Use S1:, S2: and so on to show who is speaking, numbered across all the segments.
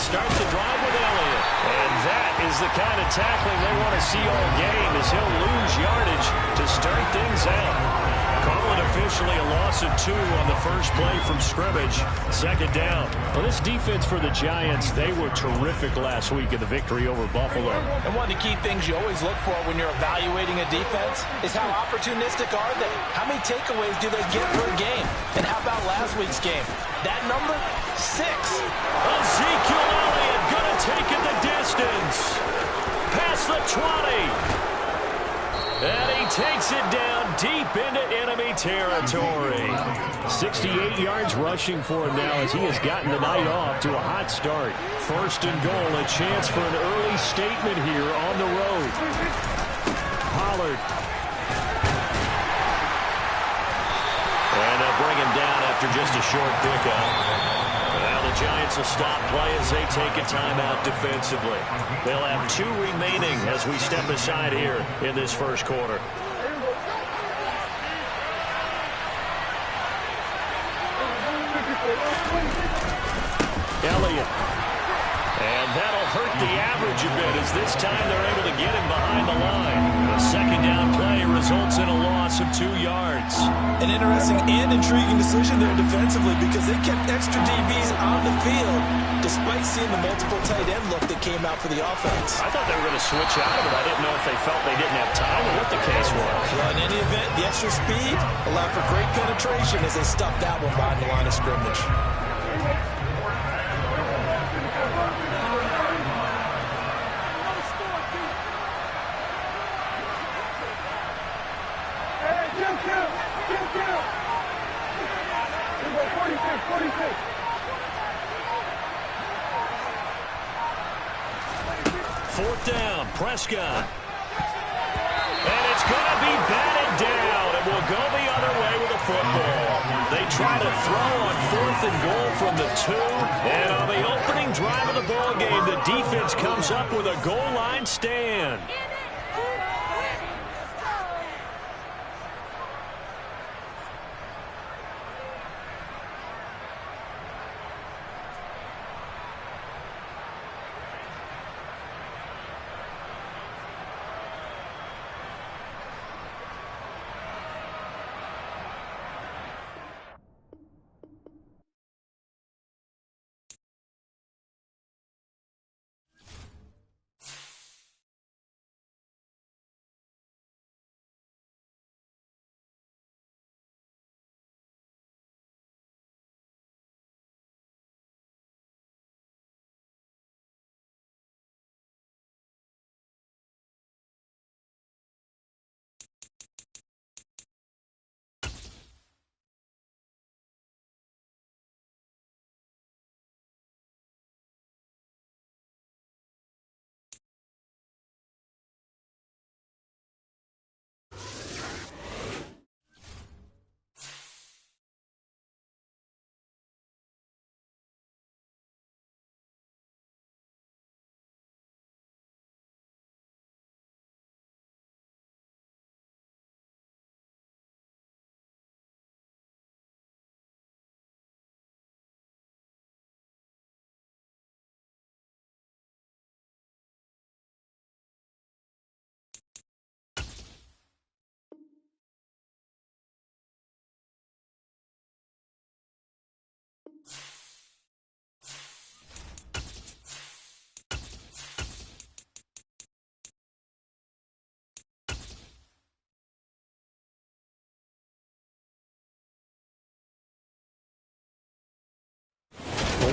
S1: start the drive with Elliott. And that is the kind of tackling they want to see all game, as he'll lose yardage to start things out. Call it officially a loss of 2 on the first play from scrimmage. Second down. Well, this defense for the Giants, they were terrific last week in the victory over Buffalo.
S2: And one of the key things you always look for when you're evaluating a defense is how opportunistic are they? How many takeaways do they get per game? And how about last week's game? That number, 6.
S1: Ezekiel Elliott going to take it the distance. Past the 20. And he takes it down deep into enemy territory. 68 yards rushing for him now as he has gotten the night off to a hot start. First and goal, a chance for an early statement here on the road. Pollard. And they'll bring him down after just a short pickup. Now the Giants will stop play as they take a timeout defensively. They'll have 2 remaining as we step aside here in this first quarter. Elliott. And that'll hurt the average a bit as this time they're able to get him behind the line. The second down play results in a loss of 2 yards.
S2: An interesting and intriguing decision there defensively because they kept extra DBs on the field despite seeing the multiple tight end look that came out for the offense.
S1: I thought they were going to switch out of it. I didn't know if they felt they didn't have time or what the case was.
S2: Well, in any event, the extra speed allowed for great penetration as they stuffed that one behind the line of scrimmage.
S1: Fourth down, Prescott. And it's going to be batted down, and will go the other way with the football. They try to throw on 4th and goal from the 2, and on the opening drive of the ball game, the defense comes up with a goal line stand.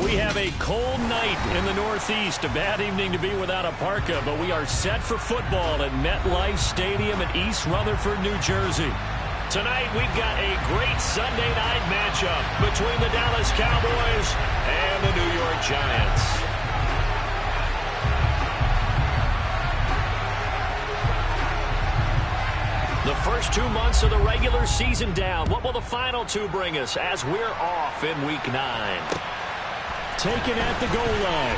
S1: We have a cold night in the Northeast. A bad evening to be without a parka, but we are set for football at MetLife Stadium in East Rutherford, New Jersey. Tonight, we've got a great Sunday night matchup between the Dallas Cowboys and the New York Giants. The first 2 months of the regular season down. What will the final 2 bring us as we're off in Week 9? Taken at the goal line.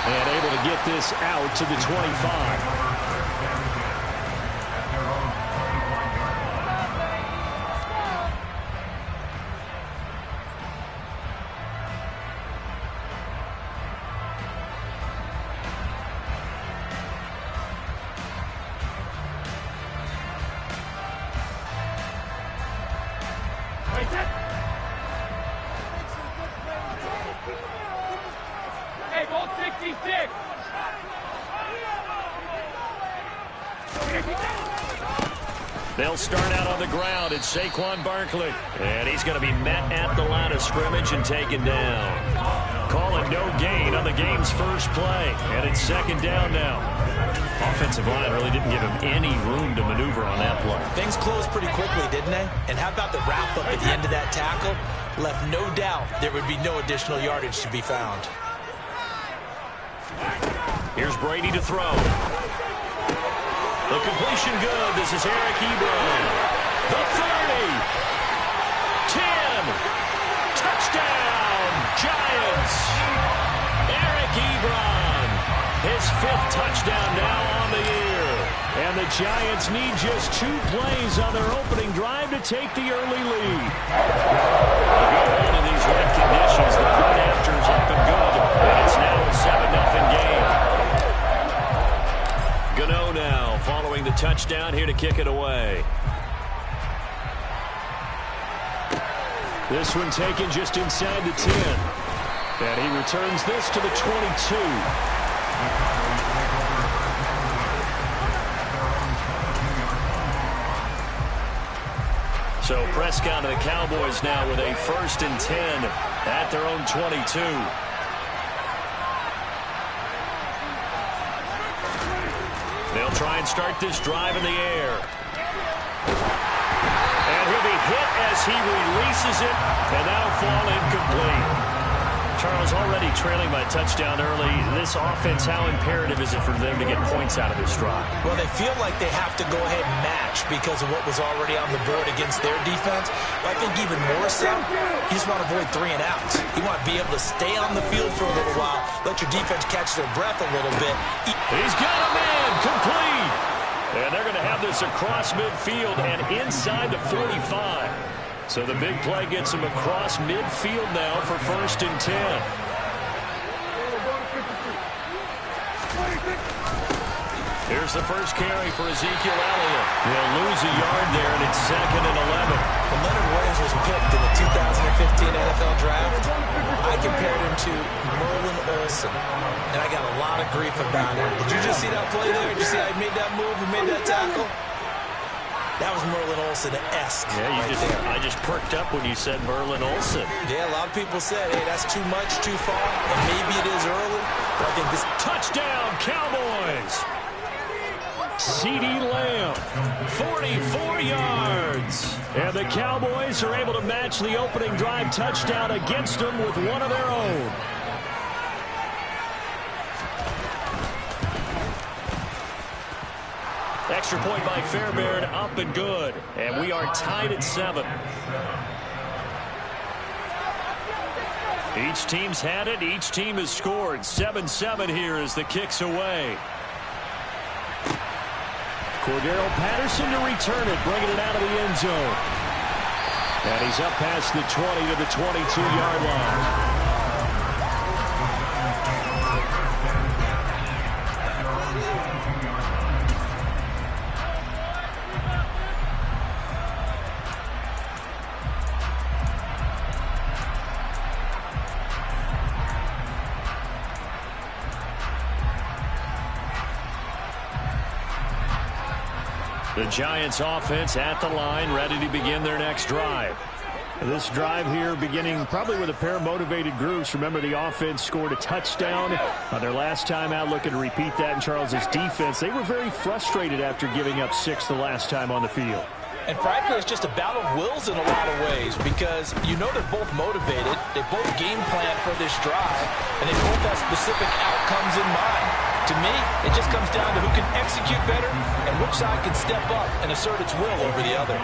S1: And able to get this out to the 25. They'll start out on the ground. It's Saquon Barkley. And he's going to be met at the line of scrimmage and taken down. Calling no gain on the game's first play. And it's second down now. Offensive line really didn't give him any room to maneuver on that play.
S2: Things closed pretty quickly, didn't they? And how about the wrap-up at the end of that tackle? Left no doubt there would be no additional yardage to be found.
S1: Here's Brady to throw. The completion good. This is Eric Ebron. The 30. 10. Touchdown, Giants. Eric Ebron. His 5th touchdown now on the year. And the Giants need just 2 plays on their opening drive to take the early lead. In these red conditions, the point after is up and good. And it's now a 7-0 game. Gano now following the touchdown here to kick it away. This one taken just inside the 10. And he returns this to the 22. So Prescott and the Cowboys now with a 1st and 10 at their own 22. They'll try and start this drive in the air. And he'll be hit as he releases it, and that'll fall incomplete. Charles, already trailing by touchdown early. This offense, how imperative is it for them to get points out of this drive?
S2: Well, they feel like they have to go ahead and match because of what was already on the board against their defense. But I think even more so, you just want to avoid 3 and outs. You want to be able to stay on the field for a little while, let your defense catch their breath a little bit.
S1: He's got a man, complete. And they're going to have this across midfield and inside the 45. So the big play gets him across midfield now for 1st and 10. Here's the first carry for Ezekiel Elliott. He'll lose a yard there, and it's 2nd and 11.
S2: When Leonard Williams was picked in the 2015 NFL Draft, I compared him to Merlin Olsen, and I got a lot of grief about it. Did you just see that play there? Did you see how he made that move and made that tackle? That was Merlin Olsen-esque.
S1: Yeah, I just perked up when you said Merlin Olsen.
S2: Yeah, a lot of people said, hey, that's too much, too far, and maybe it is early. But I think this
S1: touchdown, Cowboys. CeeDee Lamb, 44 yards. And the Cowboys are able to match the opening drive touchdown against them with one of their own. Extra point by Fairbairn, up and good. And we are tied at 7. Each team's had it. Each team has scored. 7-7 here as the kick's away. Cordero Patterson to return it, bringing it out of the end zone. And he's up past the 20 to the 22-yard line. The Giants offense at the line, ready to begin their next drive. This drive here beginning probably with a pair of motivated groups. Remember, the offense scored a touchdown on their last time out, looking to repeat that in Charles's defense. They were very frustrated after giving up 6 the last time on the field.
S2: And frankly, it's just a battle of wills in a lot of ways because you know they're both motivated. They both game plan for this drive, and they both have specific outcomes in mind. To me, it just comes down to who can execute better and which side can step up and assert its will over the other.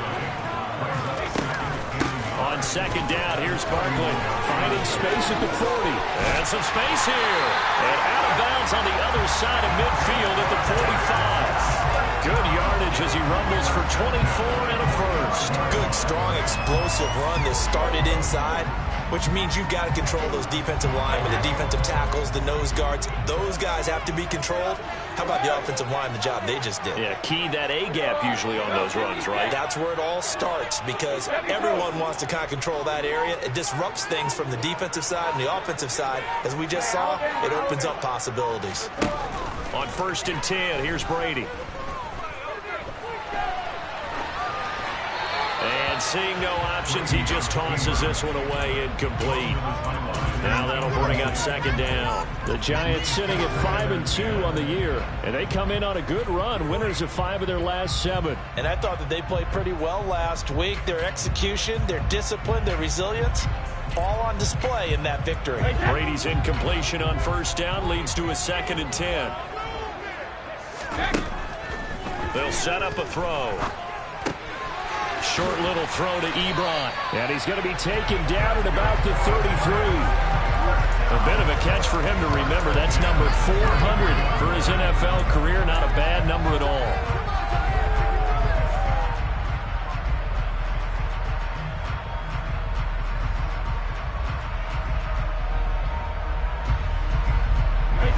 S1: On second down, here's Barkley finding space at the 40. And some space here. And out of bounds on the other side of midfield at the 45. Good yardage as he rumbles for 24 and a first.
S2: Good, strong, explosive run that started inside, which means you've got to control those defensive linemen, the defensive tackles, the nose guards. Those guys have to be controlled. How about the offensive line, the job they just did?
S1: Yeah, key that A-gap usually on those runs, right?
S2: That's where it all starts because everyone wants to kind of control that area. It disrupts things from the defensive side and the offensive side. As we just saw, it opens up possibilities.
S1: On 1st and 10, here's Brady. And seeing no options, he just tosses this one away incomplete. Now that'll bring up second down.
S3: The Giants sitting at 5-2 on the year, and they come in on a good run, winners of 5 of their last 7.
S2: And I thought that they played pretty well last week. Their execution, their discipline, their resilience, all on display in that victory.
S1: Brady's incompletion on first down leads to a 2nd and 10. They'll set up a throw. Short little throw to Ebron.
S3: And he's going to be taken down at about the 33.
S1: A bit of a catch for him to remember. That's number 400 for his NFL career. Not a bad number at all.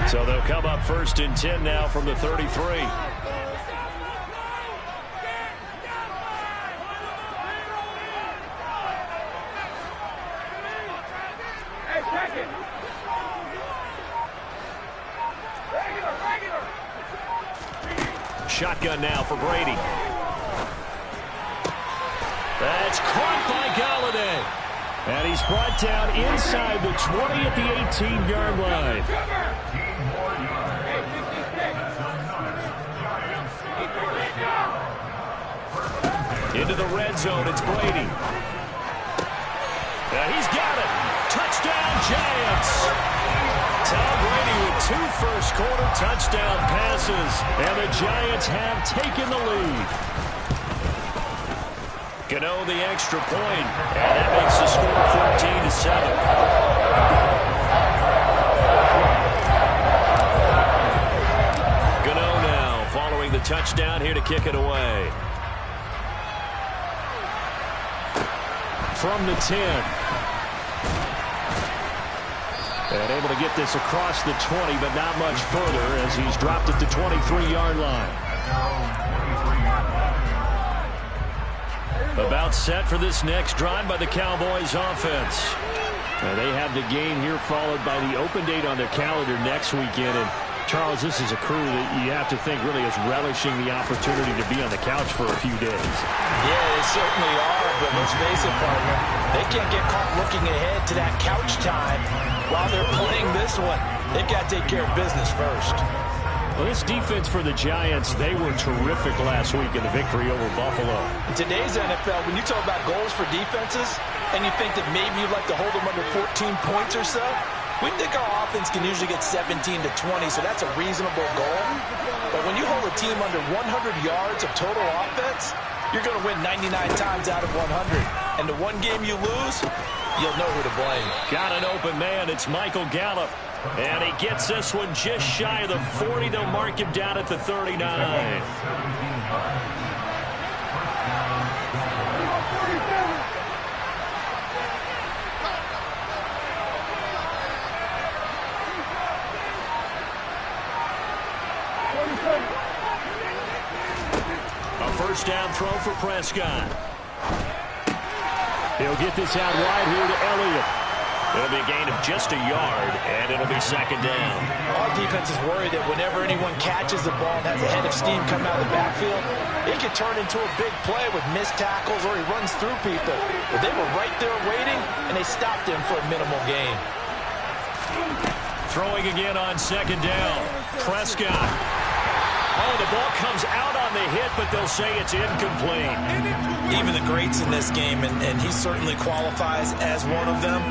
S1: So they'll come up 1st and 10 now from the 33. Shotgun now for Brady. That's caught by Galladay.
S3: And he's brought down inside the 20 at the 18-yard line.
S1: Into the red zone, it's Brady. And he's got it. Touchdown, Giants. Tom Brady with 2 first-quarter touchdown passes. And the Giants have taken the lead. Gano the extra point. And that makes the score 14-7. Gano now following the touchdown here to kick it away. From the 10. And able to get this across the 20, but not much further as he's dropped at the 23-yard line. About set for this next drive by the Cowboys offense. And they have the game here followed by the open date on their calendar next weekend. And Charles, this is a crew that you have to think really is relishing the opportunity to be on the couch for a few days.
S2: Yeah, they certainly are, but let's face it, partner. They can't get caught looking ahead to that couch time while they're playing this one. They've got to take care of business first.
S1: Well, this defense for the Giants, they were terrific last week in the victory over Buffalo.
S2: In today's NFL, when you talk about goals for defenses, and you think that maybe you'd like to hold them under 14 points or so, we think our offense can usually get 17 to 20, so that's a reasonable goal. But when you hold a team under 100 yards of total offense, you're going to win 99 times out of 100. And the one game you lose, you'll know who to blame.
S1: Got an open man. It's Michael Gallup. And he gets this one just shy of the 40. They'll mark him down at the 39. A first down throw for Prescott. He'll get this out wide here to Elliott. It'll be a gain of just a yard, and it'll be second down.
S2: Our defense is worried that whenever anyone catches the ball and has a head of steam come out of the backfield, it could turn into a big play with missed tackles or he runs through people. But they were right there waiting, and they stopped him for a minimal gain.
S1: Throwing again on second down. Prescott. Oh, the ball comes out on the hit, but they'll say it's incomplete.
S2: Even the greats in this game, and he certainly qualifies as one of them,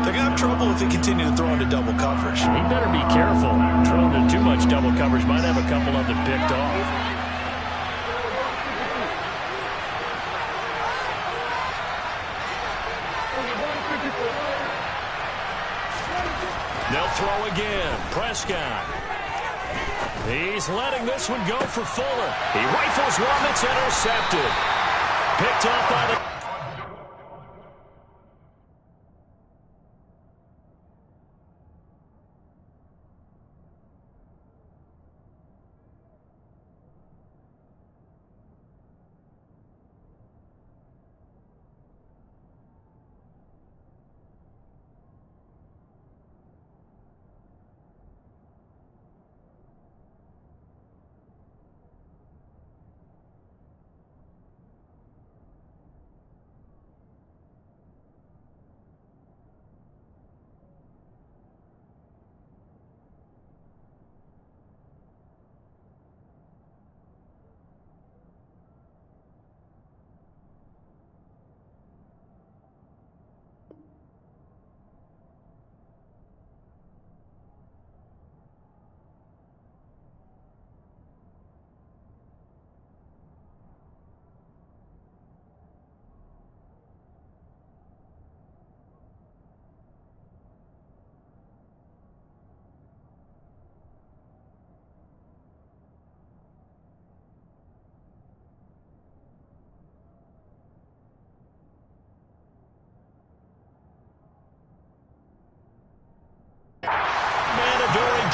S2: they're going to have trouble if they continue to throw into double coverage.
S1: He better be careful. Throwing into too much double coverage might have a couple of them picked off. They'll throw again. Prescott. He's letting this one go for Fuller. He rifles one that's intercepted. Picked off by the...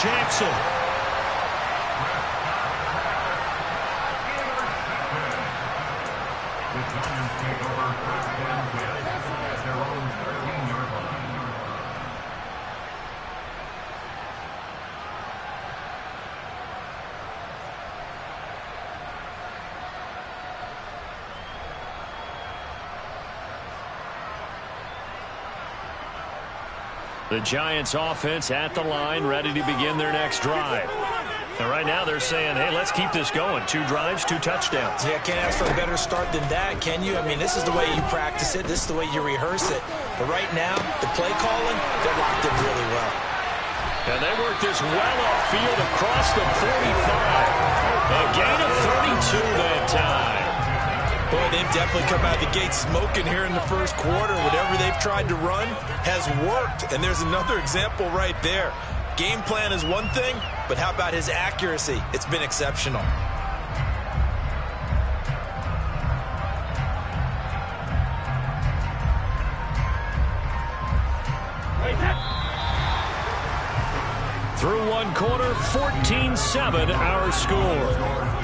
S3: Jackson. The Giants offense at the line, ready to begin their next drive. And right now they're saying, hey, let's keep this going. 2 drives, 2 touchdowns.
S2: Yeah, can't ask for a better start than that, can you? I mean, this is the way you practice it. This is the way you rehearse it. But right now, the play calling, they're locked in really well.
S3: And they work this well upfield across the 45. A gain of 32 that time.
S2: Boy, they've definitely come out of the gate smoking here in the first quarter. Whatever they've tried to run has worked. And there's another example right there. Game plan is one thing, but how about his accuracy? It's been exceptional.
S3: Through 1 quarter, 14-7 our score.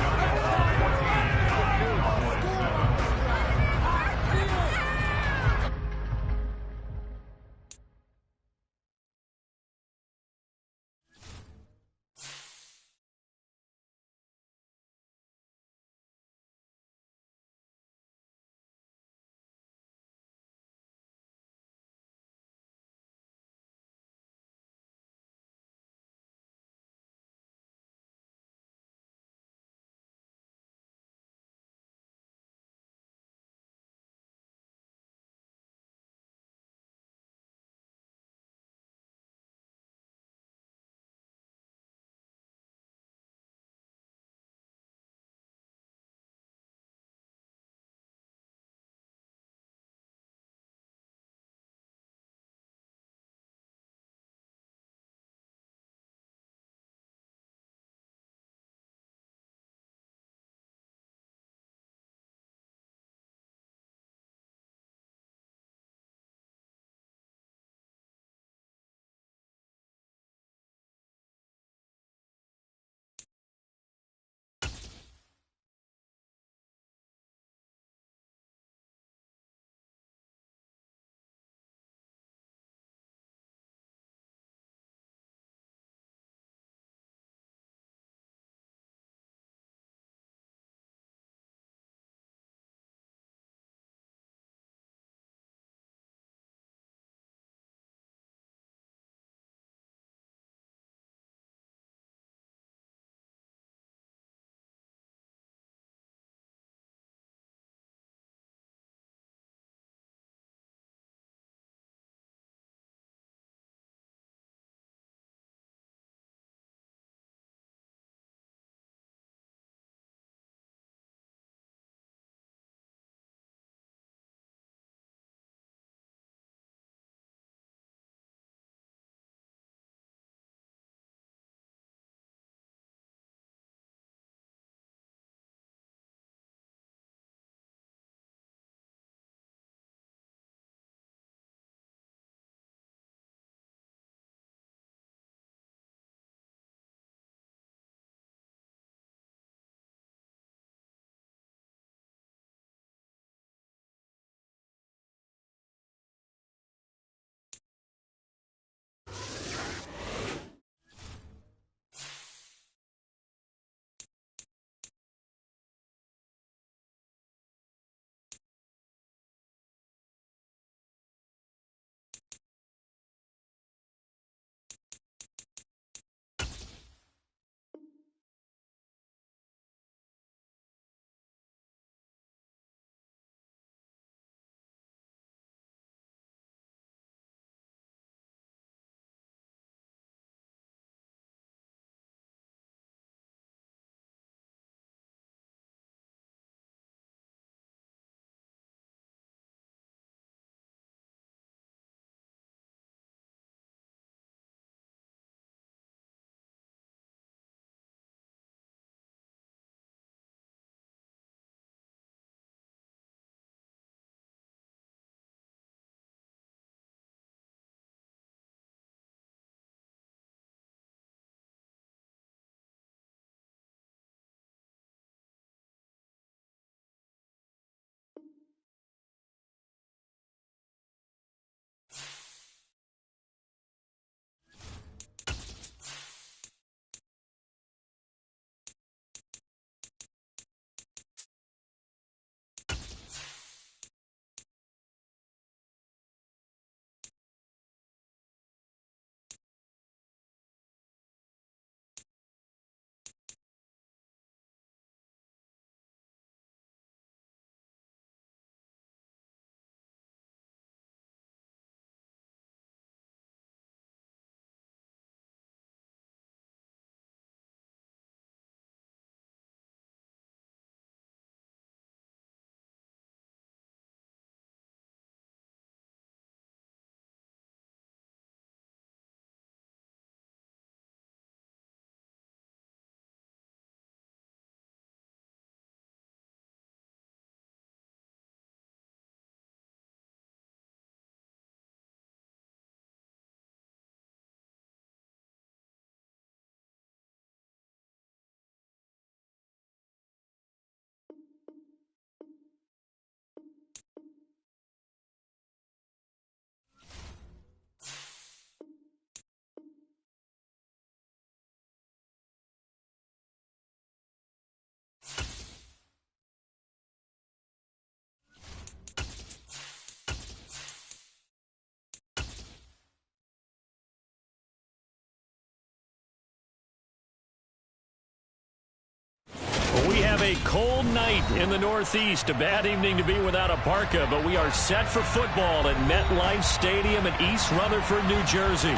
S3: have a cold night in the Northeast. A bad evening to be without a parka, but we are set for football at MetLife Stadium in East Rutherford, New Jersey.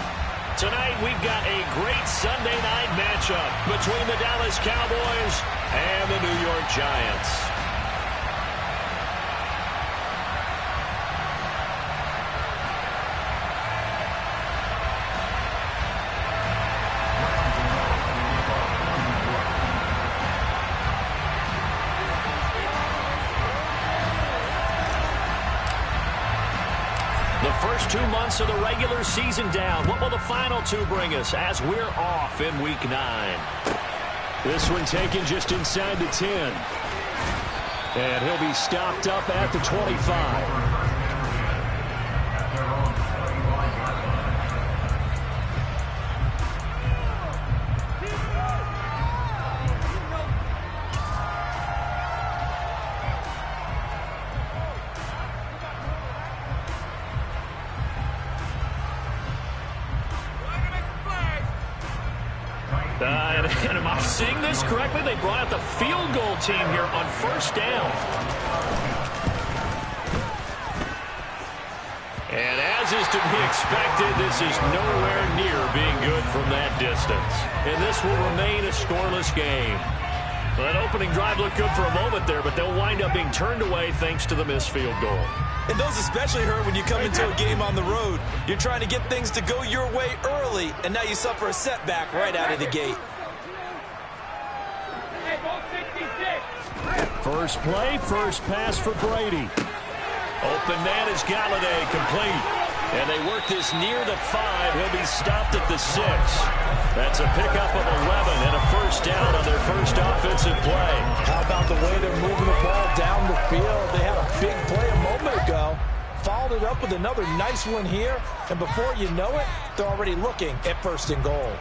S3: Tonight, we've got a great Sunday night matchup between the Dallas Cowboys and the New York Giants. First 2 months of the regular season down. What will the final two bring us as we're off in Week 9? This one taken just inside the 10. And he'll be stopped up at the 25. And am I seeing this correctly? They brought out the field goal team here on first down. And as is to be expected, this is nowhere near being good from that distance. And this will remain a scoreless game. Well, that opening drive looked good for a moment there, but they'll wind up being turned away thanks to the missed field goal.
S2: And those especially hurt when you come into a game on the road. You're trying to get things to go your way early, and now you suffer a setback right out of the gate.
S3: First play, first pass for Brady. Open man is Galladay, complete. And they work this near the 5. He'll be stopped at the 6. That's a pickup of 11 and a first down on their first offensive play.
S2: How about the way they're moving the ball down the field? They had a big play a moment ago. Followed it up with another nice one here. And before you know it, they're already looking at first and goal.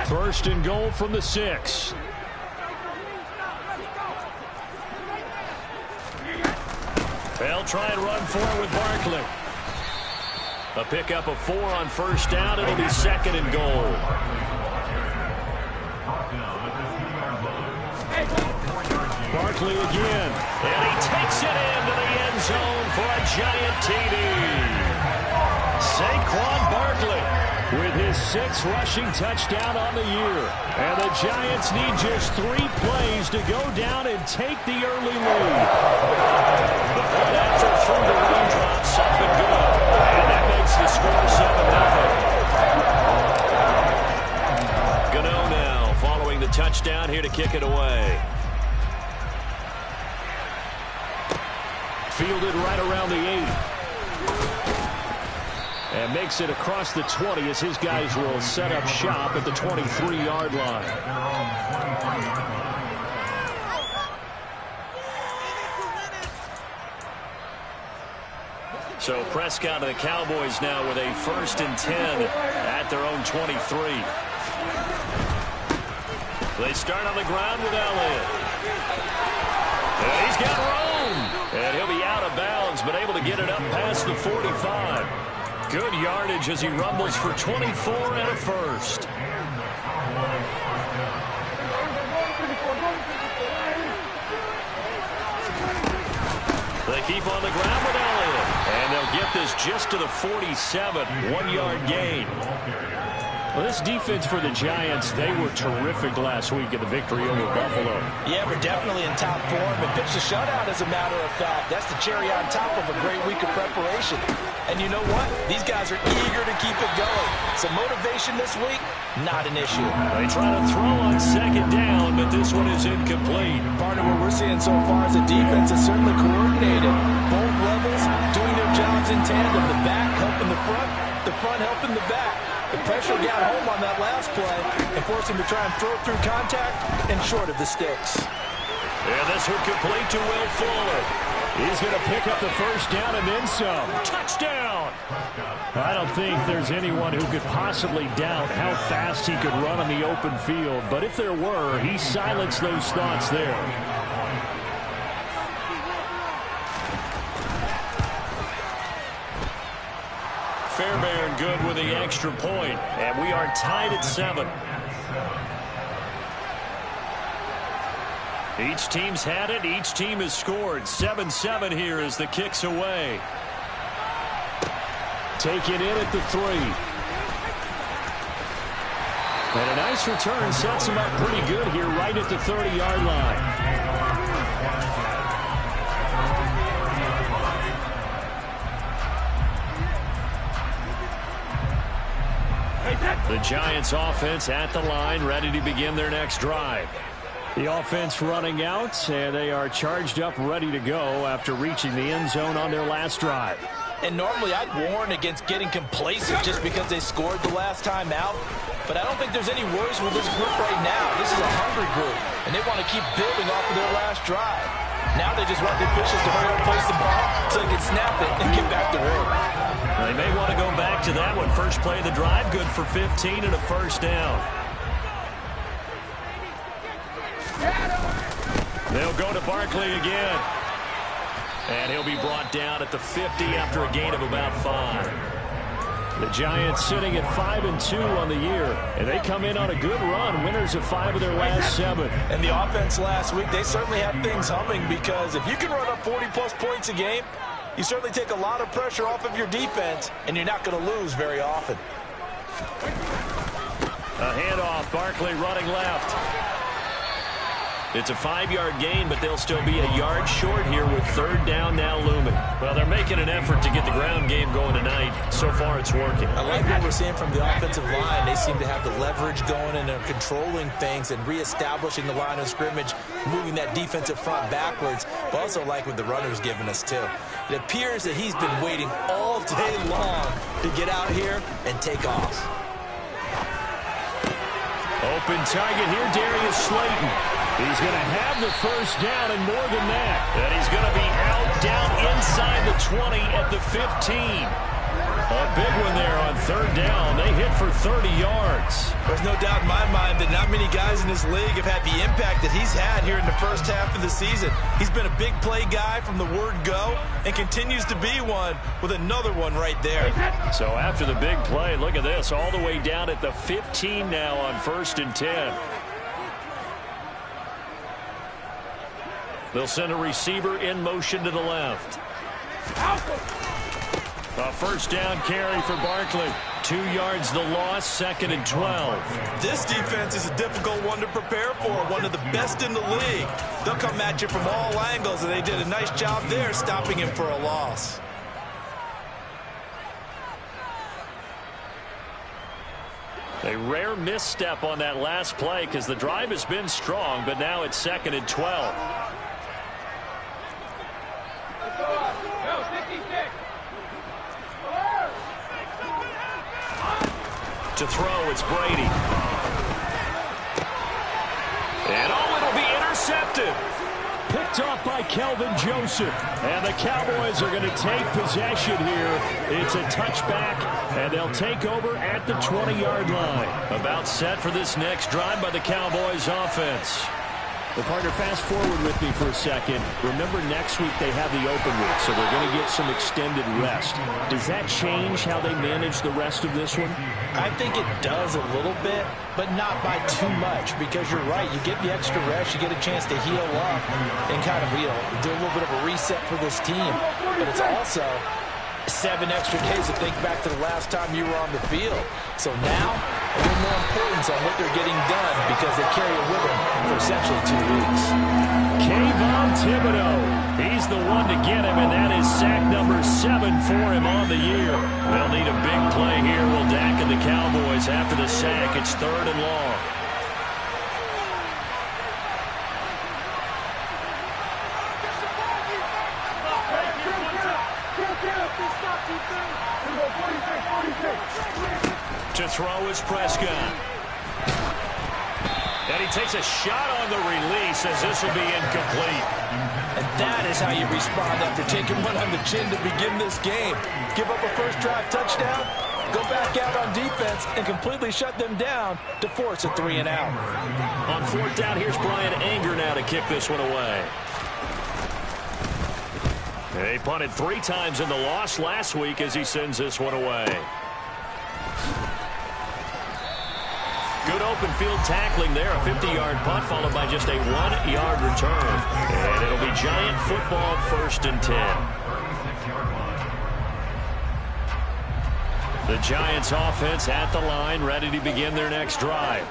S3: First and goal from the 6. They'll try and run for it with Barkley. A pickup of 4 on first down. It'll be second and goal. Barkley again. And he takes it into the end zone for a giant TD. Saquon Barkley with his 6th rushing touchdown on the year. And the Giants need just 3 plays to go down and take the early lead. The point after through the run drops up and good. And that makes the score 7-0. Gano now following the touchdown here to kick it away. Fielded right around the 8. And makes it across the 20 as his guys will set up shop at the 23-yard line. So Prescott and the Cowboys now with a 1st and 10 at their own 23. They start on the ground with Elliott. And he's got room. And he'll be out of bounds, but able to get it up past the 45. Good yardage as he rumbles for 24 and a first. They keep on the ground with Elliott. And they'll get this just to the 47. 1-yard gain. Well, this defense for the Giants, they were terrific last week in the victory over Buffalo.
S2: Yeah, we're definitely in top form and pitched a shutout, as a matter of fact. That's the cherry on top of a great week of preparation. And you know what? These guys are eager to keep it going. So motivation this week, not an issue.
S3: They try to throw on second down, but this one is incomplete.
S2: Part of what we're seeing so far is the defense is certainly coordinated. Both levels doing their jobs in tandem. The back helping the front helping the back. The pressure got home on that last play and forced him to try and throw through contact and short of the sticks.
S3: And this one complete to Will Fuller. He's going to pick up the first down and then some. Touchdown! I don't think there's anyone who could possibly doubt how fast he could run on the open field. But if there were, he silenced those thoughts there. Fairbairn good with the extra point, and we are tied at 7. Each team's had it. Each team has scored. 7-7 here as the kick's away. Taken in at the 3. And a nice return sets him up pretty good here right at the 30-yard line. The Giants offense at the line, ready to begin their next drive. The offense running out, and they are charged up, ready to go after reaching the end zone on their last drive.
S2: And normally I'd warn against getting complacent just because they scored the last time out. But I don't think there's any worries with this group right now. This is a hungry group, and they want to keep building off of their last drive. Now they just want the officials to hurry up, place the ball so they can snap it and get back to work.
S3: They may want to go back to that one. First play of the drive, good for 15 and a first down. They'll go to Barkley again. And he'll be brought down at the 50 after a gain of about 5. The Giants sitting at 5-2 on the year, and they come in on a good run, winners of 5 of their last 7.
S2: And the offense last week, they certainly had things humming, because if you can run up 40-plus points a game, you certainly take a lot of pressure off of your defense, and you're not going to lose very often.
S3: A handoff, Barkley running left. It's a 5-yard gain, but they'll still be a yard short here with third down now looming. Well, they're making an effort to get the ground game going tonight. So far, it's working.
S2: I like what we're seeing from the offensive line. They seem to have the leverage going, and they're controlling things and reestablishing the line of scrimmage, moving that defensive front backwards. But also like what the runner's giving us, too. It appears that he's been waiting all day long to get out here and take off.
S3: Open target here, Darius Slayton. He's going to have the first down and more than that. And he's going to be out down inside the 20 at the 15. A big one there on third down. They hit for 30 yards.
S2: There's no doubt in my mind that not many guys in this league have had the impact that he's had here in the first half of the season. He's been a big play guy from the word go and continues to be one with another one right there.
S3: So after the big play, look at this, all the way down at the 15 now on 1st and 10. They'll send a receiver in motion to the left. A first down carry for Barkley. 2 yards the loss, 2nd and 12.
S2: This defense is a difficult one to prepare for, one of the best in the league. They'll come at you from all angles, and they did a nice job there stopping him for a loss.
S3: A rare misstep on that last play because the drive has been strong, but now it's 2nd and 12. To throw, it's Brady. And it'll be intercepted. Picked off by Kelvin Joseph. And the Cowboys are going to take possession here. It's a touchback, and they'll take over at the 20-yard line. About set for this next drive by the Cowboys offense. Well, partner, fast forward with me for a second. Remember, next week they have the open week, so they're going to get some extended rest. Does that change how they manage the rest of this one?
S2: I think it does a little bit, but not by too much, because you're right. You get the extra rest, you get a chance to heal up and kind of, do a little bit of a reset for this team. But it's also 7 extra days to think back to the last time you were on the field. So now, a little more importance on what they're getting done, because they carry it with them for essentially 2 weeks.
S3: Kayvon Thibodeau, he's the one to get him, and that is sack number 7 for him on the year. They'll need a big play here. Will Dak and the Cowboys after the sack. It's 3rd and long. To throw is Prescott. And he takes a shot on the release as this will be incomplete.
S2: And that is how you respond after taking one on the chin to begin this game. Give up a first drive touchdown, go back out on defense, and completely shut them down to force a 3 and out.
S3: On 4th down, here's Brian Anger now to kick this one away. They punted 3 times in the loss last week as he sends this one away. Good open field tackling there. A 50-yard punt followed by just a 1-yard return. And it'll be Giant football, 1st and 10. The Giants offense at the line, ready to begin their next drive.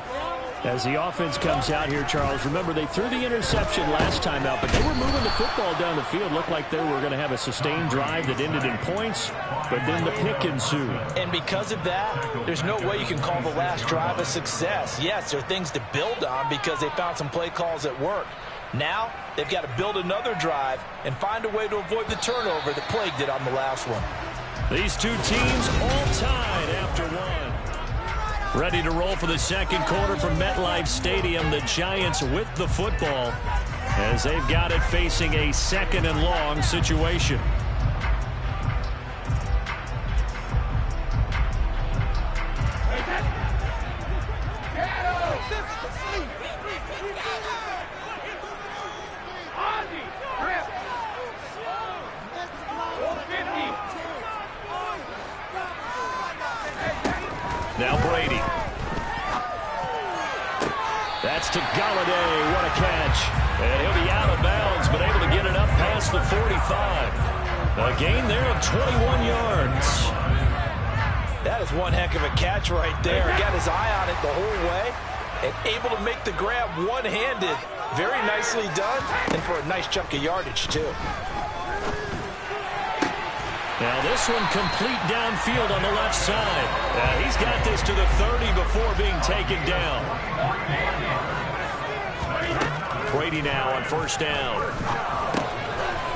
S3: As the offense comes out here, Charles, remember they threw the interception last time out, but they were moving the football down the field. Looked like they were going to have a sustained drive that ended in points, but then the pick ensued.
S2: And because of that, there's no way you can call the last drive a success. Yes, there are things to build on because they found some play calls that work. Now, they've got to build another drive and find a way to avoid the turnover that plagued it on the last one.
S3: These two teams all tied after one. Ready to roll for the second quarter from MetLife Stadium. The Giants with the football as they've got it facing a 2nd and long situation. Now Brady. That's to Galladay. What a catch. And he'll be out of bounds, but able to get it up past the 45. A gain there of 21 yards.
S2: That is one heck of a catch right there. Got his eye on it the whole way and able to make the grab one-handed. Very nicely done, and for a nice chunk of yardage, too.
S3: Now this one complete downfield on the left side. He's got this to the 30 before being taken down. Brady now on 1st down.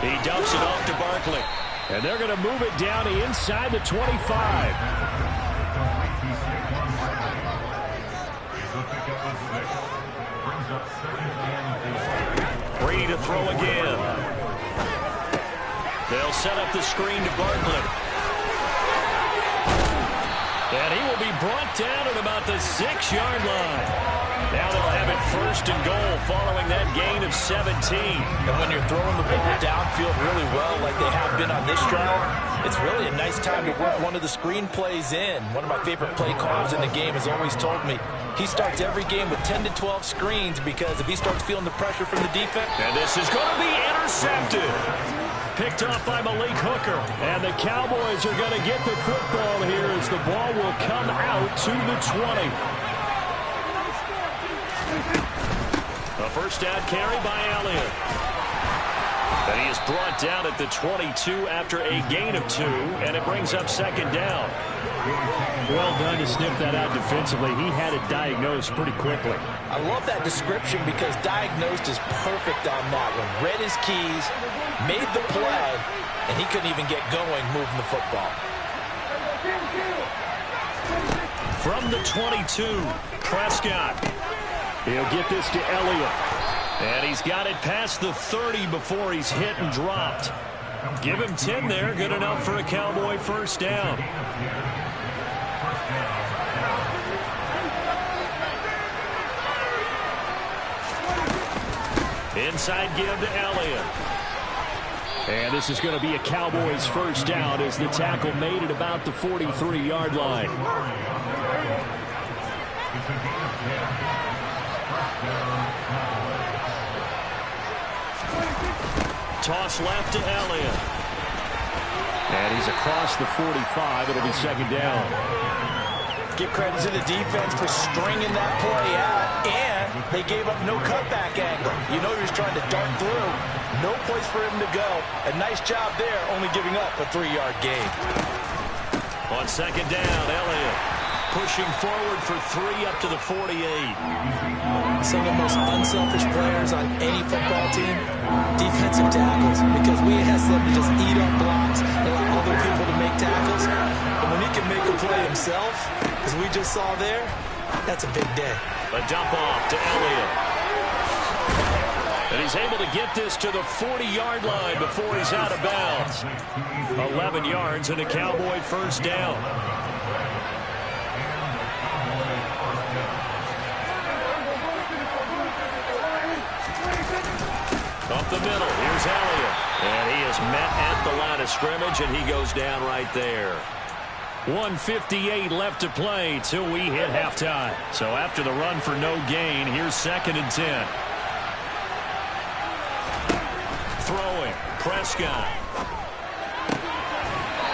S3: He dumps it off to Barkley. And they're going to move it down inside the 25. Brady to throw again. They'll set up the screen to Barkley. And he will be brought down at about the 6-yard line. Now they'll have it 1st and goal following that gain of 17.
S2: And when you're throwing the ball downfield really well like they have been on this drive, it's really a nice time to work one of the screen plays in. One of my favorite play callers in the game has always told me he starts every game with 10 to 12 screens because if he starts feeling the pressure from the defense.
S3: And this is going to be intercepted. Picked off by Malik Hooker. And the Cowboys are going to get the football here as the ball will come out to the 20. A 1st down carry by Elliott. And he is brought down at the 22 after a gain of 2, and it brings up 2nd down. Well done to sniff that out defensively. He had it diagnosed pretty quickly.
S2: I love that description because diagnosed is perfect on that one. Read his keys, made the play, and he couldn't even get going moving the football.
S3: From the 22, Prescott. He'll get this to Elliott. And he's got it past the 30 before he's hit and dropped. Give him 10 there. Good enough for a Cowboy 1st down. Inside give to Elliott. And this is going to be a Cowboys 1st down as the tackle made at about the 43-yard line. Toss left to Elliott. And he's across the 45. It'll be 2nd down.
S2: Give credit to the defense for stringing that play out, and they gave up no cutback angle. You know he was trying to dart through. No place for him to go. A nice job there, only giving up a 3-yard gain.
S3: On 2nd down, Elliott pushing forward for 3 up to the 48.
S2: Some of the most unselfish players on any football team, defensive tackles, because we ask them to just eat up blocks and allow other people to make tackles. And when he can make a play himself, as we just saw there, that's a big day.
S3: A dump off to Elliott. And he's able to get this to the 40-yard line before he's out of bounds. 11 yards and a Cowboy 1st down. Up the middle, here's Elliott. And he is met at the line of scrimmage, and he goes down right there. 1:58 left to play till we hit halftime. So after the run for no gain, here's 2nd and 10. Throwing, Prescott.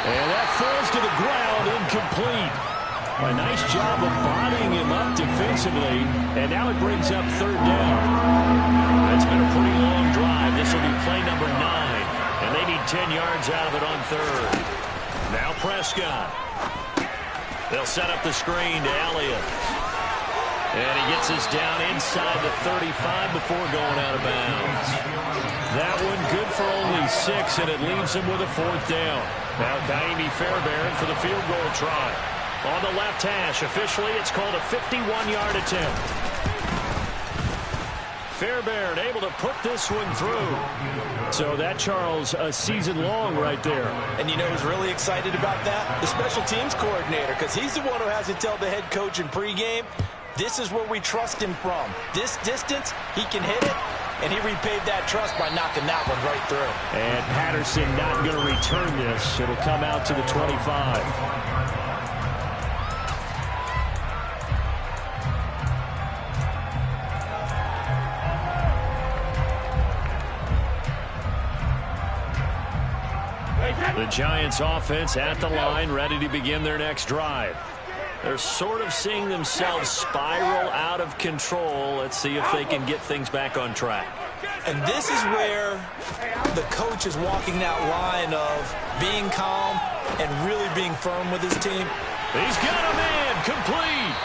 S3: And that falls to the ground, incomplete. A nice job of bodying him up defensively, and now it brings up 3rd down. It's been a pretty long drive. This will be play number 9, and they need 10 yards out of it on 3rd. Now Prescott. They'll set up the screen to Elliott. And he gets us down inside the 35 before going out of bounds. That one good for only 6, and it leaves him with a 4th down. Now Kaimi Fairbairn for the field goal try. On the left hash, officially it's called a 51-yard attempt. Fairbairn able to put this one through. So that, Charles, a season long right there.
S2: And you know who's really excited about that? The special teams coordinator, because he's the one who has to tell the head coach in pregame, this is where we trust him from. This distance, he can hit it, and he repaid that trust by knocking that one right through.
S3: And Patterson not going to return this. It'll come out to the 25. The Giants offense at the line, ready to begin their next drive. They're sort of seeing themselves spiral out of control. Let's see if they can get things back on track.
S2: And this is where the coach is walking that line of being calm and really being firm with his team.
S3: He's got a man, complete.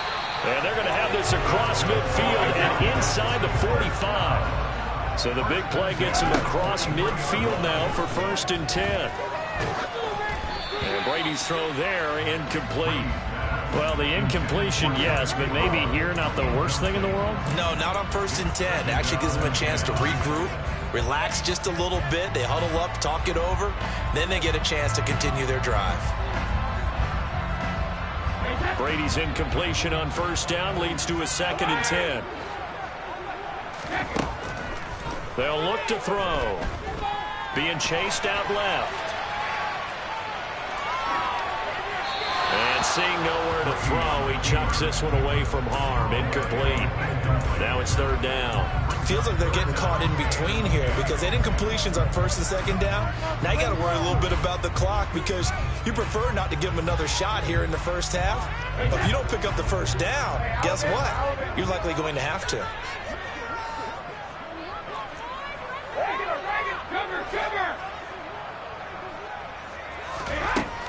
S3: And they're going to have this across midfield and inside the 45. So the big play gets him across midfield now for 1st and 10. And Brady's throw there, incomplete. Well, the incompletion, yes, but maybe here not the worst thing in the world?
S2: No, not on 1st and 10. It actually gives them a chance to regroup, relax just a little bit. They huddle up, talk it over. Then they get a chance to continue their drive.
S3: Brady's incompletion on 1st down leads to a 2nd and 10. They'll look to throw. Being chased out left. And seeing nowhere to throw, he chucks this one away from harm. Incomplete. Now it's 3rd down.
S2: Feels like they're getting caught in between here because they didn't completions on 1st and 2nd down. Now you got to worry a little bit about the clock because you prefer not to give them another shot here in the 1st half. But if you don't pick up the 1st down, guess what? You're likely going to have to.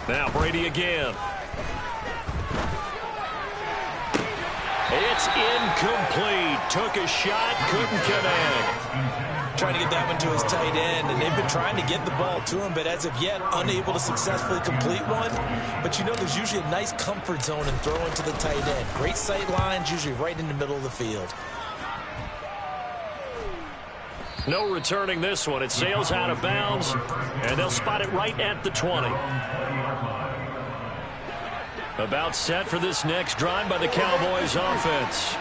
S3: Now Brady again. It's incomplete. Took a shot, couldn't connect.
S2: Trying to get that one to his tight end, and they've been trying to get the ball to him, but as of yet, unable to successfully complete one. But you know there's usually a nice comfort zone in throwing to the tight end. Great sight lines, usually right in the middle of the field.
S3: No returning this one. It sails out of bounds, and they'll spot it right at the 20. About set for this next drive by the Cowboys offense.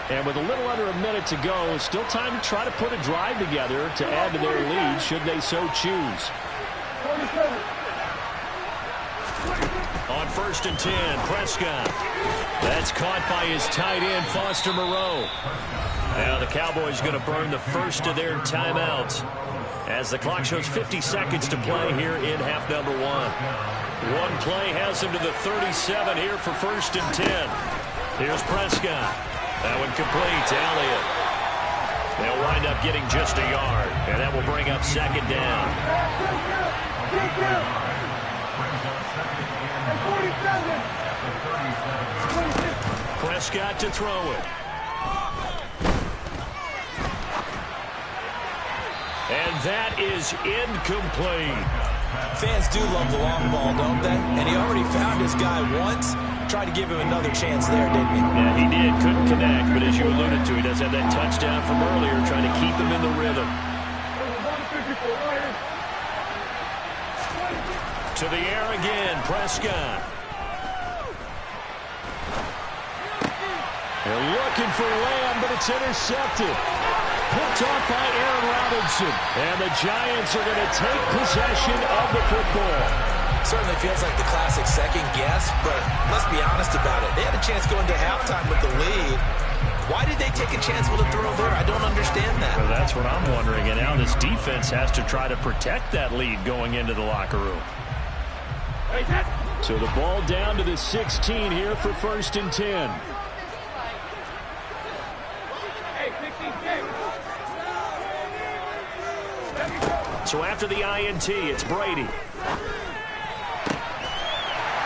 S3: And with a little under a minute to go, still time to try to put a drive together to add to their lead should they so choose. On 1st and 10, Prescott. That's caught by his tight end, Foster Moreau. Now the Cowboys going to burn the first of their timeouts as the clock shows 50 seconds to play here in half number 1. One play has him to the 37 here for 1st and 10. Here's Prescott. That one complete to Elliott. They'll wind up getting just a yard, and that will bring up 2nd down. Prescott to throw it. And that is incomplete.
S2: Fans do love the long ball, don't they? And he already found his guy once. Tried to give him another chance there, didn't he?
S3: Yeah, he did. Couldn't connect, but as you alluded to, he does have that touchdown from earlier, trying to keep him in the rhythm. To the air again, Prescott. They're looking for Lamb, but it's intercepted. Picked off by Aaron Robinson. And the Giants are going to take possession of the football.
S2: Certainly feels like the classic second guess, but let's be honest about it. They had a chance going to halftime with the lead. Why did they take a chance with a throw there? I don't understand that.
S3: Well, that's what I'm wondering. And now this defense has to try to protect that lead going into the locker room. So the ball down to the 16 here for 1st and 10. So after the INT, it's Brady.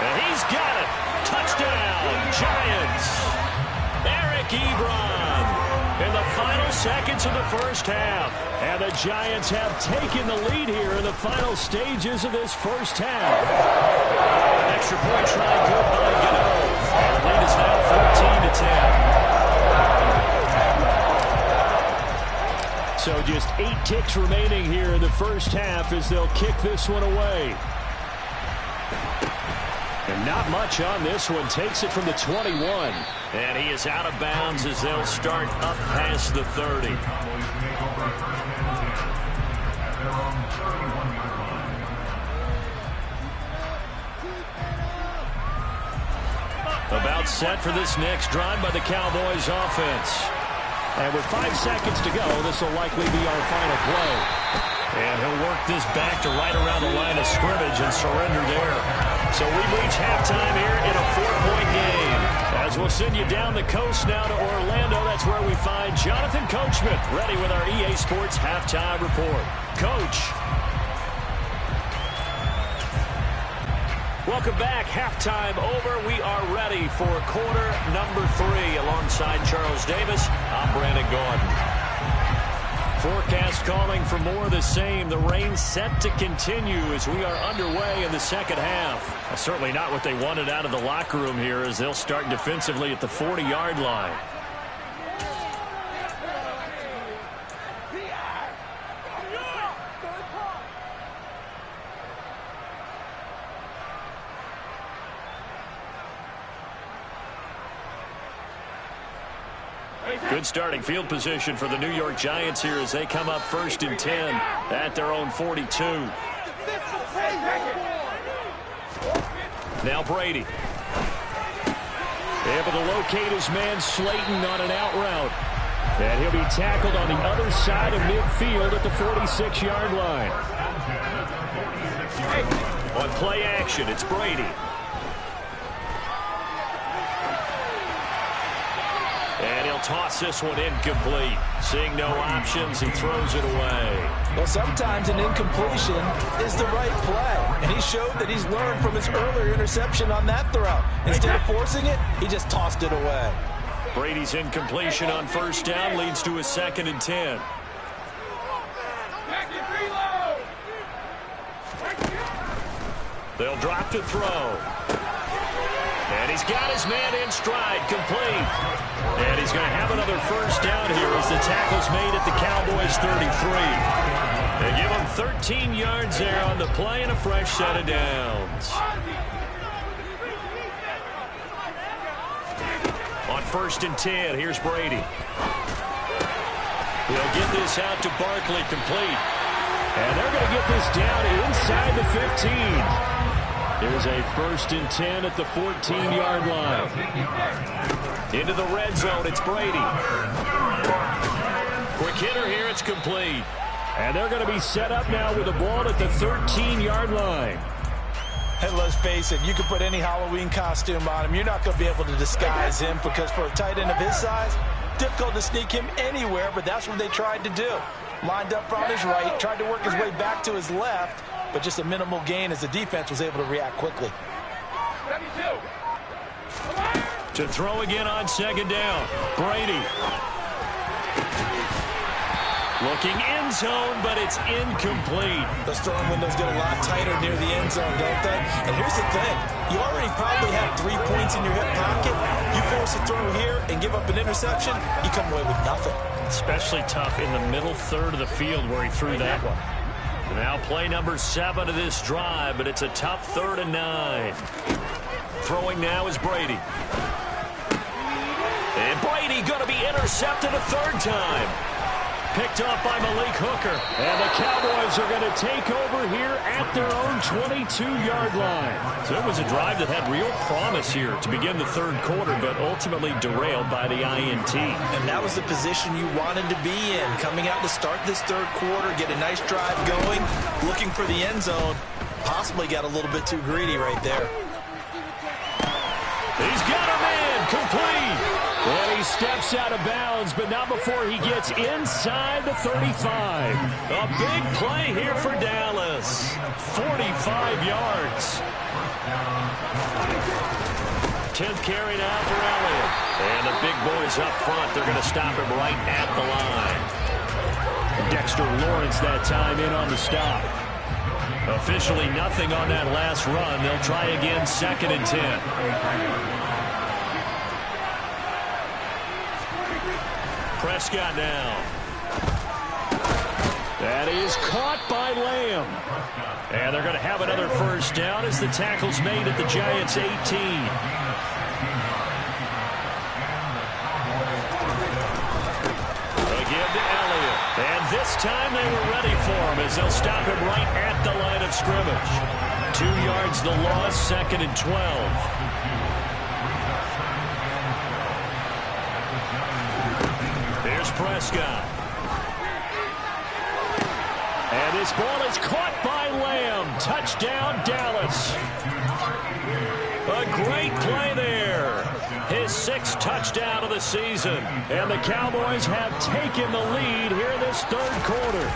S3: And he's got it. Touchdown, Giants. Eric Ebron in the final seconds of the first half. And the Giants have taken the lead here in the final stages of this first half. Extra point try good by Gano. And the lead is now 14-10. So just 8 ticks remaining here in the first half as they'll kick this one away. And not much on this one. Takes it from the 21. And he is out of bounds as they'll start up past the 30. About set for this next drive by the Cowboys offense. And with 5 seconds to go, this will likely be our final play. And he'll work this back to right around the line of scrimmage and surrender there. So we reach halftime here in a 4-point game. As we'll send you down the coast now to Orlando, that's where we find Jonathan Coachman ready with our EA Sports Halftime Report. Coach. Welcome back. Halftime over. We are ready for quarter number 3 alongside Charles Davis. I'm Brandon Gordon. Forecast calling for more of the same. The rain set to continue as we are underway in the second half. Certainly not what they wanted out of the locker room here as they'll start defensively at the 40-yard line. Good starting field position for the New York Giants here as they come up 1st and 10 at their own 42. Now Brady. Able to locate his man Slayton on an out route. And he'll be tackled on the other side of midfield at the 46-yard line. On play action, it's Brady. And he'll toss this one incomplete. Seeing no options, he throws it away.
S2: Well, sometimes an incompletion is the right play. And he showed that he's learned from his earlier interception on that throw. Instead of forcing it, he just tossed it away.
S3: Brady's incompletion on 1st down leads to a 2nd and 10. They'll drop to throw. And he's got his man in stride, complete. And he's going to have another 1st down here as the tackle's made at the Cowboys 33. They give him 13 yards there on the play and a fresh set of downs. On 1st and 10, here's Brady. He'll get this out to Barkley, complete. And they're going to get this down inside the 15. Here's a 1st and 10 at the 14-yard line. Into the red zone, it's Brady. Quick hitter here, it's complete. And they're going to be set up now with the ball at the 13-yard line.
S2: And let's face it, you can put any Halloween costume on him. You're not going to be able to disguise him because for a tight end of his size, difficult to sneak him anywhere, but that's what they tried to do. Lined up on his right, tried to work his way back to his left, but just a minimal gain as the defense was able to react quickly.
S3: To throw again on 2nd down, Brady. Looking end zone, but it's incomplete.
S2: Those throwing windows get a lot tighter near the end zone, don't they? And here's the thing. You already probably have 3 points in your hip pocket. You force a throw here and give up an interception, you come away with nothing.
S3: Especially tough in the middle third of the field where he threw that one. Now play number 7 of this drive, but it's a tough 3rd and 9. Throwing now is Brady. And Brady going to be intercepted a 3rd time. Picked off by Malik Hooker. And the Cowboys are going to take over here at their own 22-yard line. So it was a drive that had real promise here to begin the third quarter, but ultimately derailed by the INT.
S2: And that was the position you wanted to be in. Coming out to start this third quarter, get a nice drive going, looking for the end zone. Possibly got a little bit too greedy right there.
S3: He's got a man complete. And he steps out of bounds, but not before he gets inside the 35. A big play here for Dallas. 45 yards. 10th carry now for Elliott. And the big boys up front, they're going to stop him right at the line. Dexter Lawrence that time in on the stop. Officially nothing on that last run. They'll try again, 2nd and 10. Prescott now. That is caught by Lamb. And they're going to have another first down as the tackle's made at the Giants' 18. Again to Elliott. And this time they were ready for him as they'll stop him right at the line of scrimmage. 2 yards the loss, 2nd and 12. Prescott. And this ball is caught by Lamb. Touchdown, Dallas. A great play there. His 6th touchdown of the season. And the Cowboys have taken the lead here in this third quarter.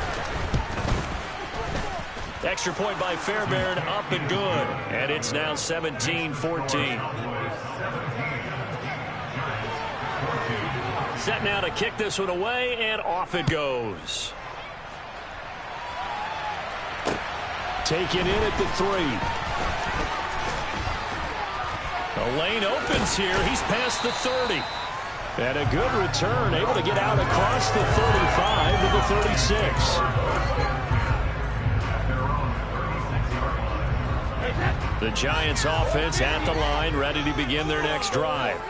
S3: Extra point by Fairbairn, up and good. And it's now 17-14. Set now to kick this one away, and off it goes. Taken in at the 3. The lane opens here. He's past the 30. And a good return, able to get out across the 35 to the 36. The Giants offense at the line, ready to begin their next drive.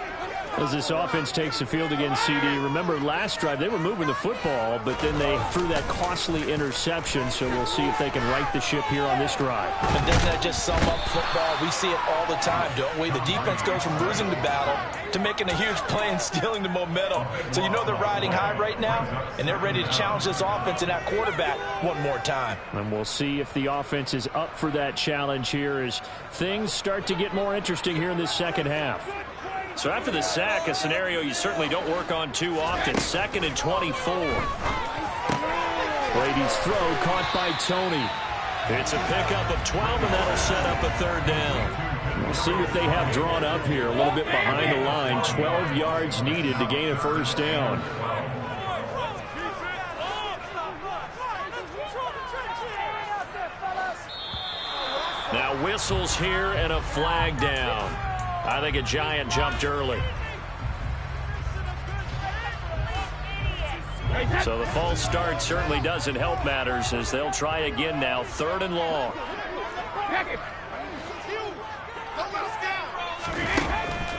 S3: As this offense takes the field against CD, remember last drive they were moving the football, but then they threw that costly interception, so we'll see if they can right the ship here on this drive.
S2: And doesn't that just sum up football? We see it all the time, don't we? The defense goes from losing the battle to making a huge play and stealing the momentum. So you know they're riding high right now, and they're ready to challenge this offense and that quarterback one more time.
S3: And we'll see if the offense is up for that challenge here as things start to get more interesting here in this second half. So after the sack, a scenario you certainly don't work on too often. 2nd and 24. Brady's throw caught by Tony. It's a pickup of 12, and that'll set up a third down. We'll see what they have drawn up here. A little bit behind the line. 12 yards needed to gain a first down. Now whistles here and a flag down. I think a Giant jumped early. So the false start certainly doesn't help matters as they'll try again now. 3rd and long.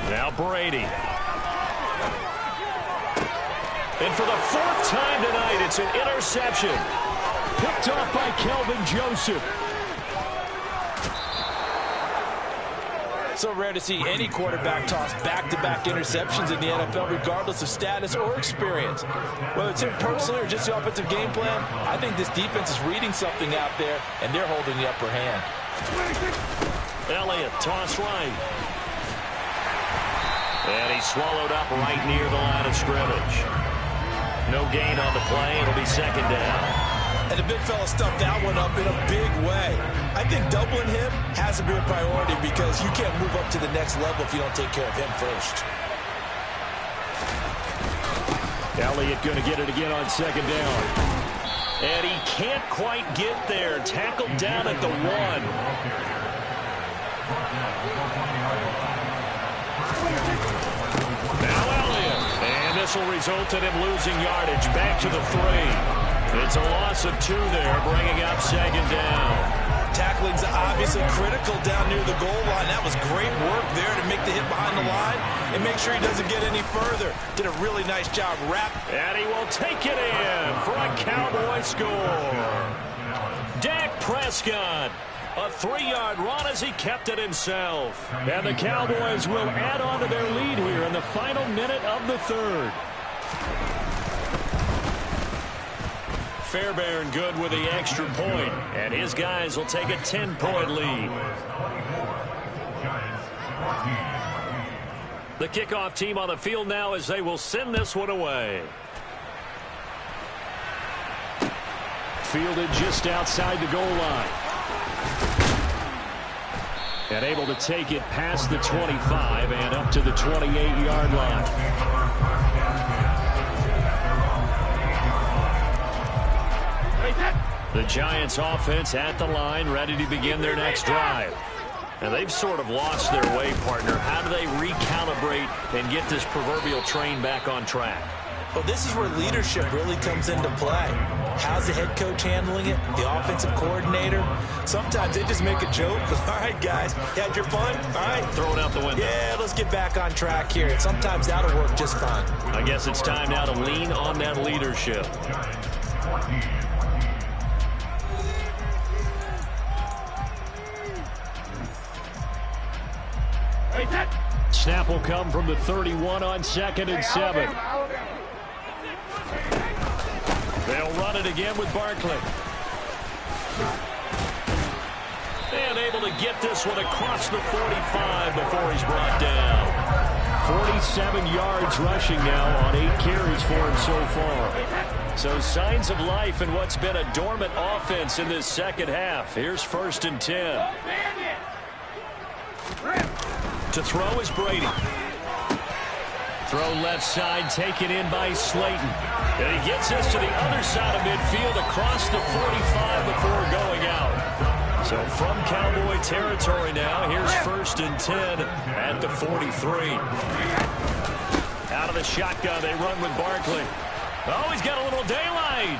S3: Now Brady. And for the 4th time tonight, it's an interception. Picked off by Kelvin Joseph.
S2: So rare to see any quarterback toss back-to-back interceptions in the NFL, regardless of status or experience. Whether it's him personally or just the offensive game plan, I think this defense is reading something out there, and they're holding the upper hand.
S3: Elliott, toss right. And he's swallowed up right near the line of scrimmage. No gain on the play. It'll be 2nd down.
S2: And the big fella stuffed that one up in a big way. I think doubling him has to be a priority because you can't move up to the next level if you don't take care of him first.
S3: Elliott going to get it again on 2nd down. And he can't quite get there. Tackled down at the 1. Now Elliott. And this will result in him losing yardage. Back to the 3. It's a loss of 2 there, bringing up 2nd down.
S2: Tackling's obviously critical down near the goal line. That was great work there to make the hit behind the line and make sure he doesn't get any further. Did a really nice job
S3: And he will take it in for a Cowboy score. Dak Prescott. A 3-yard run as he kept it himself. And the Cowboys will add on to their lead here in the final minute of the third. Fairbairn good with the extra point, and his guys will take a 10-point lead. The kickoff team on the field now as they will send this one away. Fielded just outside the goal line. And able to take it past the 25 and up to the 28-yard line. The Giants offense at the line, ready to begin their next drive. And they've sort of lost their way, partner. How do they recalibrate and get this proverbial train back on track?
S2: Well, this is where leadership really comes into play. How's the head coach handling it? The offensive coordinator? Sometimes they just make a joke. All right, guys, you had your fun? All right.
S3: Throw it out the window.
S2: Yeah, let's get back on track here. And sometimes that'll work just fine.
S3: I guess it's time now to lean on that leadership. Snap will come from the 31 on 2nd and 7. They'll run it again with Barkley. And able to get this one across the 45 before he's brought down. 47 yards rushing now on 8 carries for him so far. So signs of life in what's been a dormant offense in this second half. Here's 1st and 10. To throw is Brady. Throw left side, taken in by Slayton. And he gets this to the other side of midfield across the 45 before going out. So from Cowboy territory now, here's 1st and 10 at the 43. Out of the shotgun, they run with Barkley. Oh, he's got a little daylight.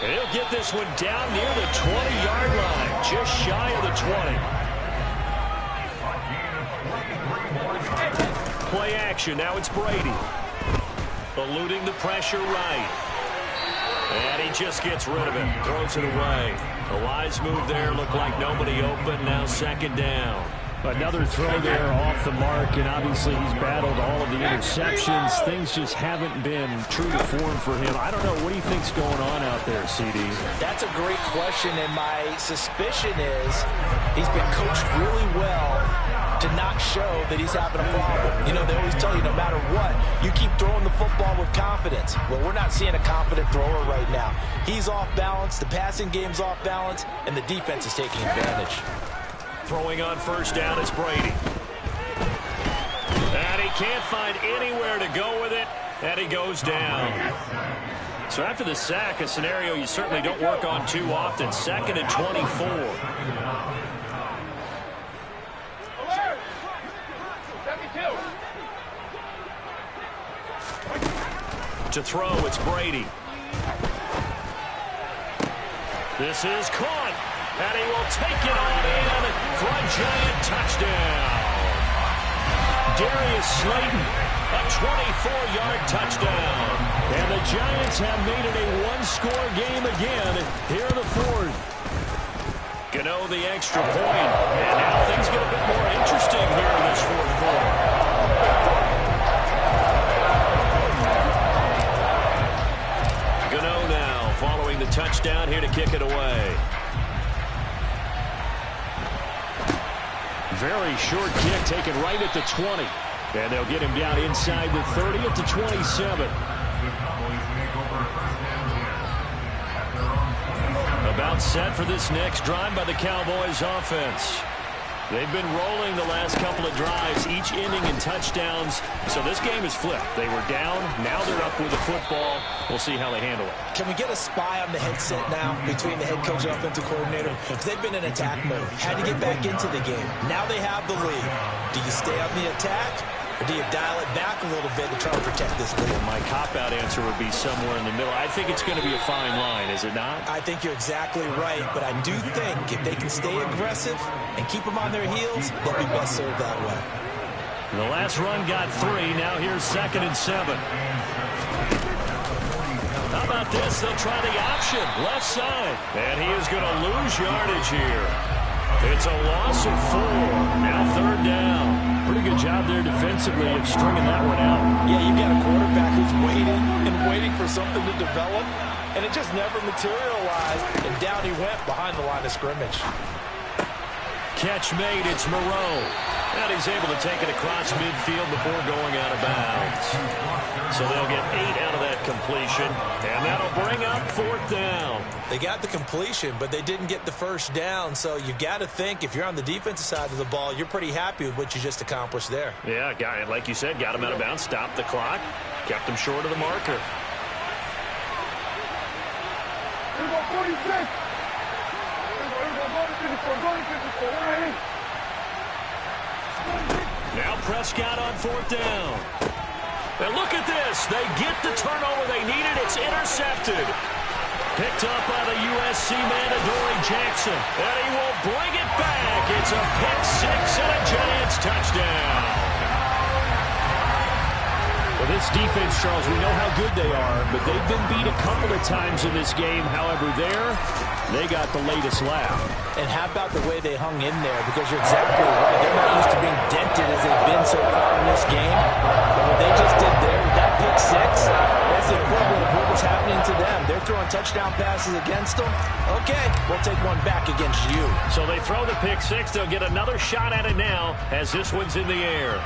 S3: And he'll get this one down near the 20-yard line, just shy of the 20. Play action. Now it's Brady. Eluding the pressure right. And he just gets rid of it. Throws it away. A wise move there. Looked like nobody open. Now 2nd down. Another throw there off the mark, and obviously he's battled all of the interceptions. Things just haven't been true to form for him. I don't know. What do you think's going on out there, CD?
S2: That's a great question, and my suspicion is he's been coached really well to not show that he's having a problem. You know, they always tell you no matter what, you keep throwing the football with confidence. Well, we're not seeing a confident thrower right now. He's off balance, the passing game's off balance, and the defense is taking advantage.
S3: Throwing on 1st down is Brady. And he can't find anywhere to go with it, and he goes down. So after the sack, a scenario you certainly don't work on too often. 2nd and 24. To throw, it's Brady. This is caught, and he will take it on in for a Giant touchdown. Darius Slayton, a 24-yard touchdown. And the Giants have made it a one-score game again here in the 4th. Gano the extra point, and now things get a bit more interesting here in this 4th quarter. Following the touchdown, here to kick it away. Very short kick taken right at the 20. And they'll get him down inside the 30 at the 27. About set for this next drive by the Cowboys offense. They've been rolling the last couple of drives, each ending in touchdowns. So this game is flipped. They were down. Now they're up with the football. We'll see how they handle it.
S2: Can we get a spy on the headset now between the head coach and offensive coordinator? Because they've been in attack mode. Had to get back into the game. Now they have the lead. Do you stay on the attack Or do you dial it back a little bit to try to protect this lead?
S3: My cop-out answer would be somewhere in the middle. I think it's going to be a fine line, is it not?
S2: I think you're exactly right, but I do think if they can stay aggressive and keep them on their heels, they'll be best served that way.
S3: The last run got 3. Now here's 2nd and 7. How about this? They'll try the option. Left side. And he is going to lose yardage here. It's a loss of 4. Now 3rd down. Pretty good job there defensively of stringing that one out.
S2: Yeah, you've got a quarterback who's waiting and waiting for something to develop, and it just never materialized, and down he went behind the line of scrimmage.
S3: Catch made. It's Moreau. And he's able to take it across midfield before going out of bounds. So they'll get 8 out of that completion, and that'll bring up 4th down.
S2: They got the completion, but they didn't get the first down, so you got to think if you're on the defensive side of the ball, you're pretty happy with what you just accomplished there.
S3: Yeah, like you said, got him out of bounds, stopped the clock, kept him short of the marker. Now Prescott on 4th down. And look at this. They get the turnover they needed. It's intercepted. Picked up by the USC man, Adoree Jackson. And he will bring it back. It's a pick 6 and a Giants touchdown. Well, this defense, Charles, we know how good they are, but they've been beat a couple of times in this game. However, they got the latest laugh.
S2: And how about the way they hung in there? Because you're exactly right. They're not used to being dented as they've been so far in this game. But what they just did there with that pick 6, that's the equivalent of what was happening to them. They're throwing touchdown passes against them. Okay, we'll take one back against you.
S3: So they throw the pick 6. They'll get another shot at it now as this one's in the air.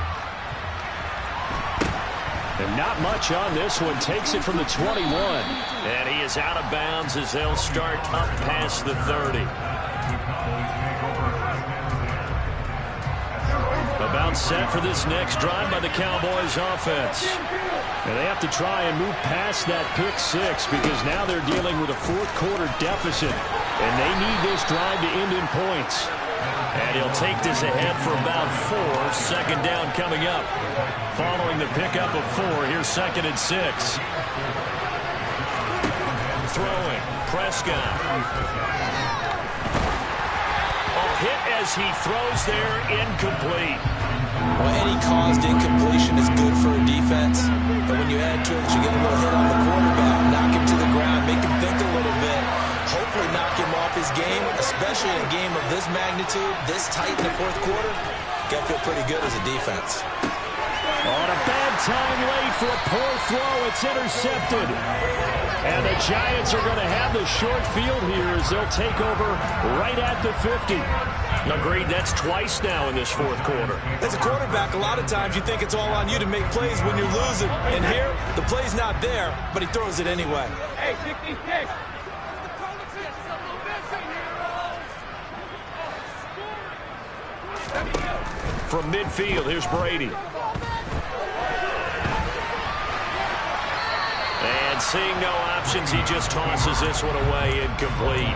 S3: And not much on this one. Takes it from the 21. And he is out of bounds as they'll start up past the 30. About set for this next drive by the Cowboys offense. And they have to try and move past that pick 6 because now they're dealing with a 4th quarter deficit. And they need this drive to end in points. And he'll take this ahead for about 4. 2nd down coming up. Following the pickup of 4, here's 2nd and 6. Throwing. Prescott. Hit as he throws there, incomplete.
S2: Well, any caused incompletion is good for a defense. But when you add to it, you get a little hit on the quarterback, knock him to the ground, make him think a little bit, hopefully knock him off his game, especially in a game of this magnitude, this tight in the 4th quarter. Got to feel pretty good as a defense.
S3: On a bad time late for a poor throw. It's intercepted. And the Giants are going to have the short field here as they'll take over right at the 50. Agreed, that's twice now in this 4th quarter.
S2: As a quarterback, a lot of times you think it's all on you to make plays when you're losing. And here, the play's not there, but he throws it anyway.
S4: Hey, 66.
S3: From midfield, here's Brady. And seeing no options, he just tosses this one away, incomplete.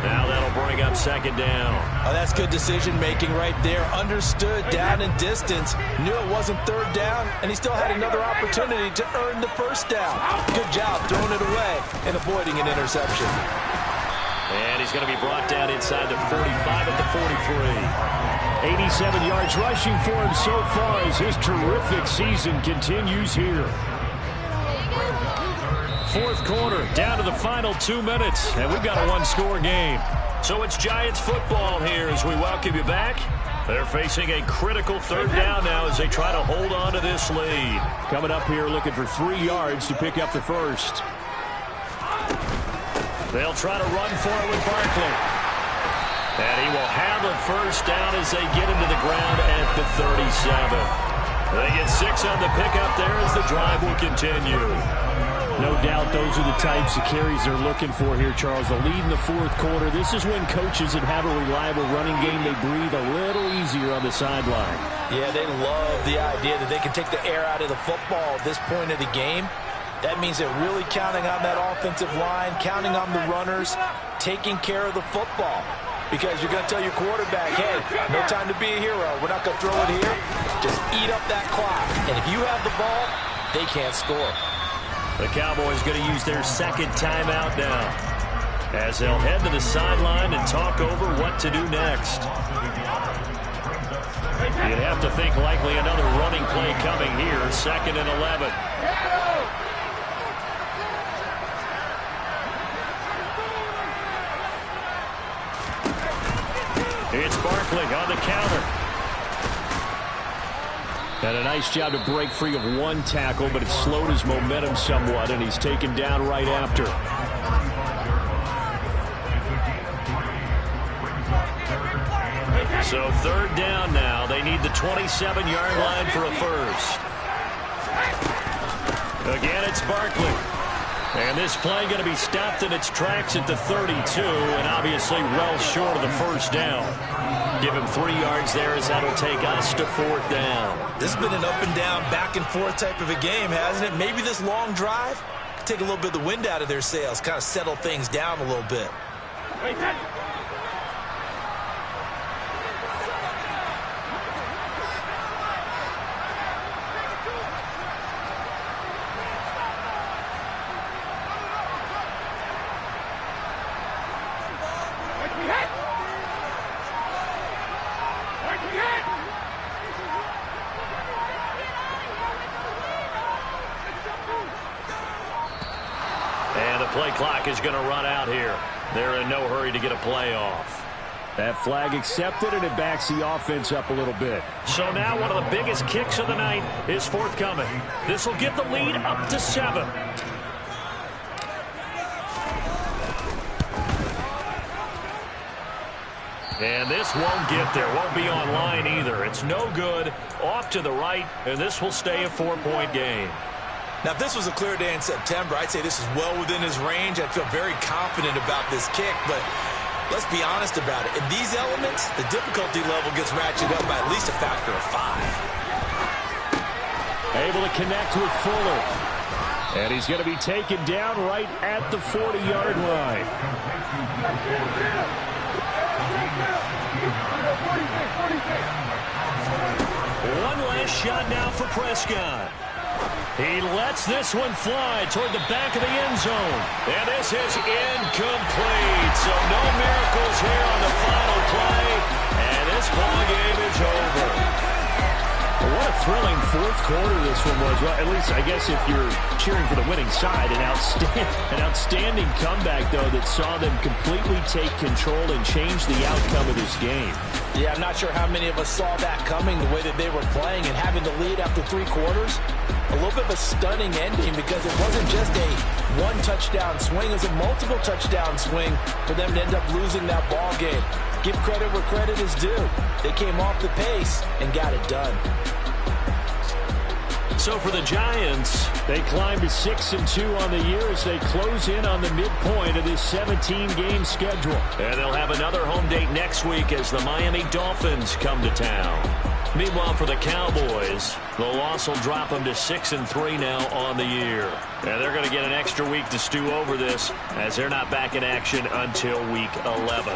S3: Now that'll bring up 2nd down.
S2: Oh, that's good decision-making right there. Understood down and distance. Knew it wasn't 3rd down, and he still had another opportunity to earn the 1st down. Good job throwing it away and avoiding an interception.
S3: And he's going to be brought down inside the 45 at the 43. 87 yards rushing for him so far as his terrific season continues here. 4th quarter, down to the final 2 minutes, and we've got a 1-score game. So it's Giants football here as we welcome you back. They're facing a critical 3rd down now as they try to hold on to this lead. Coming up here looking for 3 yards to pick up the 1st. They'll try to run for it with Barkley. And he will have a 1st down as they get him to the ground at the 37. They get 6 on the pickup there as the drive will continue. No doubt those are the types of carries they're looking for here, Charles. The lead in the 4th quarter. This is when coaches that have a reliable running game, they breathe a little easier on the sideline.
S2: Yeah, they love the idea that they can take the air out of the football at this point of the game. That means they're really counting on that offensive line, counting on the runners, taking care of the football. because you're going to tell your quarterback, hey, no time to be a hero. We're not going to throw it here. Just eat up that clock. And if you have the ball, they can't score.
S3: The Cowboys going to use their second timeout now, as they'll head to the sideline and talk over what to do next. You'd have to think likely another running play coming here, 2nd and 11. It's Barkley on the counter. And a nice job to break free of one tackle, but it slowed his momentum somewhat, and he's taken down right after. So 3rd down now. They need the 27-yard line for a first. Again, it's Barkley. And this play going to be stopped in its tracks at the 32, and obviously well short of the first down. Give him 3 yards there, as that'll take us to 4th down.
S2: This has been an up and down, back and forth type of a game, hasn't it? Maybe this long drive could take a little bit of the wind out of their sails, kind of settle things down a little bit.
S3: Play clock is going to run out here. They're in no hurry to get a play off. That flag accepted, and it backs the offense up a little bit. So now one of the biggest kicks of the night is forthcoming. This will get the lead up to 7. And this won't get there. Won't be online either. It's no good. Off to the right, and this will stay a 4-point game.
S2: Now, if this was a clear day in September, I'd say this is well within his range. I'd feel very confident about this kick, but let's be honest about it. In these elements, the difficulty level gets ratcheted up by at least a factor of 5.
S3: Able to connect with Fuller. And he's going to be taken down right at the 40-yard line. One last shot now for Prescott. He lets this one fly toward the back of the end zone. And this is incomplete. So no miracles here on the final play. And this ball game is over. What a thrilling 4th quarter this one was. Well, at least I guess if you're cheering for the winning side, an outstanding comeback, though, that saw them completely take control and change the outcome of this game.
S2: Yeah, I'm not sure how many of us saw that coming, the way that they were playing, and having the lead after 3 quarters. A little bit of a stunning ending, because it wasn't just a 1-touchdown swing. It was a multiple touchdown swing for them to end up losing that ball game. Give credit where credit is due. They came off the pace and got it done.
S3: So for the Giants, they climb to 6-2 on the year as they close in on the midpoint of this 17-game schedule. And they'll have another home date next week as the Miami Dolphins come to town. Meanwhile, for the Cowboys, the loss will drop them to 6-3 now on the year. And they're going to get an extra week to stew over this, as they're not back in action until week 11.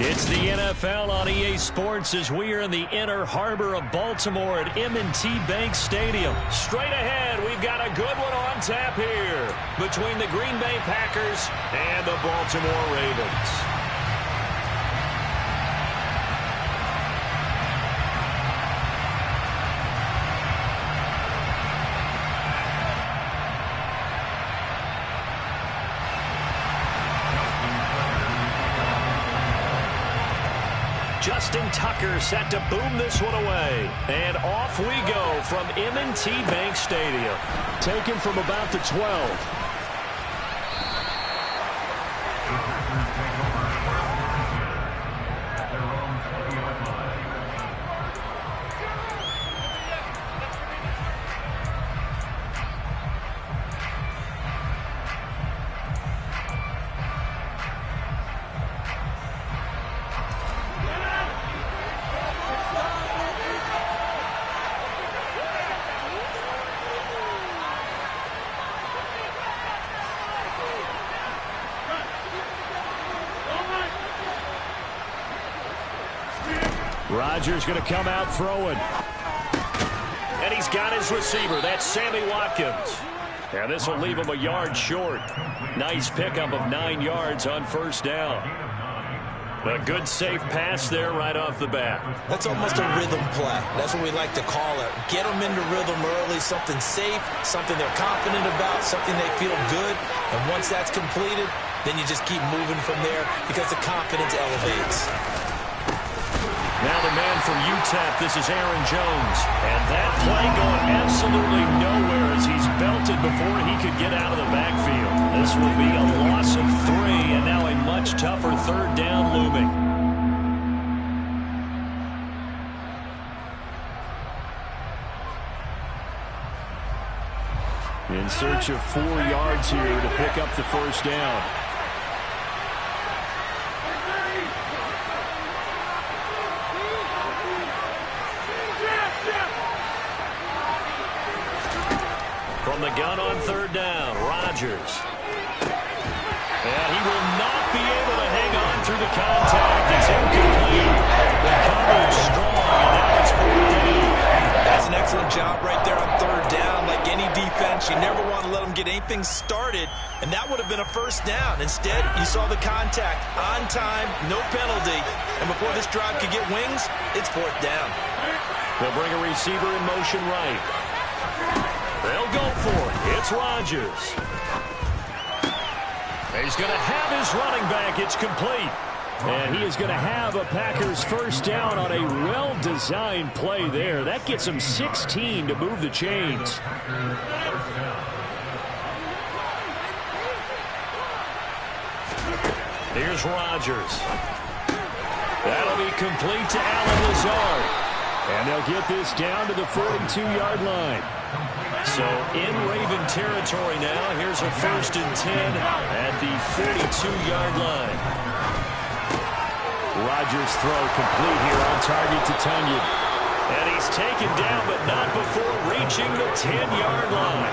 S3: It's the NFL on EA Sports as we are in the inner harbor of Baltimore at M&T Bank Stadium. Straight ahead, we've got a good one on tap here between the Green Bay Packers and the Baltimore Ravens. Justin Tucker set to boom this one away. And off we go from M&T Bank Stadium. Taken from about the 12. Rodgers going to come out throwing. And he's got his receiver. That's Sammy Watkins. And this will leave him a yard short. Nice pickup of 9 yards on first down. A good safe pass there right off the bat.
S2: That's almost a rhythm play. That's what we like to call it. Get them into rhythm early, something safe, something they're confident about, something they feel good. And once that's completed, then you just keep moving from there because the confidence elevates.
S3: Now the man from UTEP, this is Aaron Jones. And that play going absolutely nowhere as he's belted before he could get out of the backfield. This will be a loss of 3, and now a much tougher third down looming. In search of 4 yards here to pick up the first down. From the gun on third down, Rodgers. And he will not be able to hang on through the contact. It's incomplete. The coverage strong, and now it's 4th down.
S2: That's an excellent job right there on third down. Like any defense, you never want to let them get anything started, and that would have been a first down. Instead, you saw the contact on time, no penalty, and before this drive could get wings, it's 4th down.
S3: They'll bring a receiver in motion right. They'll go for it. It's Rodgers. He's going to have his running back. It's complete. And he is going to have a Packers first down on a well-designed play there. That gets him 16 to move the chains. Here's Rodgers. That'll be complete to Allen Lazard. And they'll get this down to the 42-yard line. So in Raven territory now. Here's a 1st and 10 at the 42-yard line. Rodgers throw complete here on target to Tunyon. And he's taken down, but not before reaching the 10-yard line.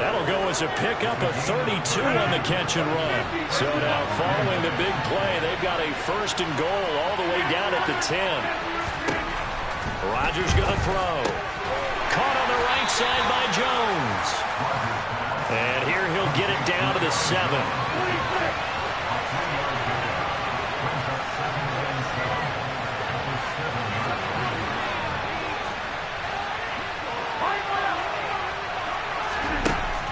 S3: That'll go as a pickup of 32 on the catch and run. So now following the big play, they've got a 1st and goal all the way down at the 10. Rodgers going to throw. Caught on the right side by Jones. And here he'll get it down to the 7.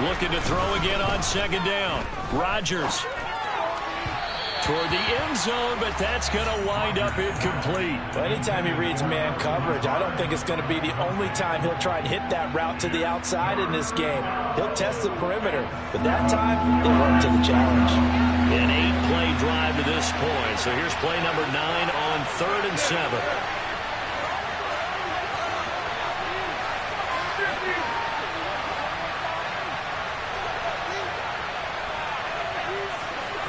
S3: Looking to throw again on 2nd down. Rodgers toward the end zone, but that's going to wind up incomplete.
S2: Well, anytime he reads man coverage, I don't think it's going to be the only time he'll try and hit that route to the outside in this game. He'll test the perimeter, but that time, he'll work to the challenge.
S3: An 8-play drive to this point. So here's play number 9 on 3rd and 7.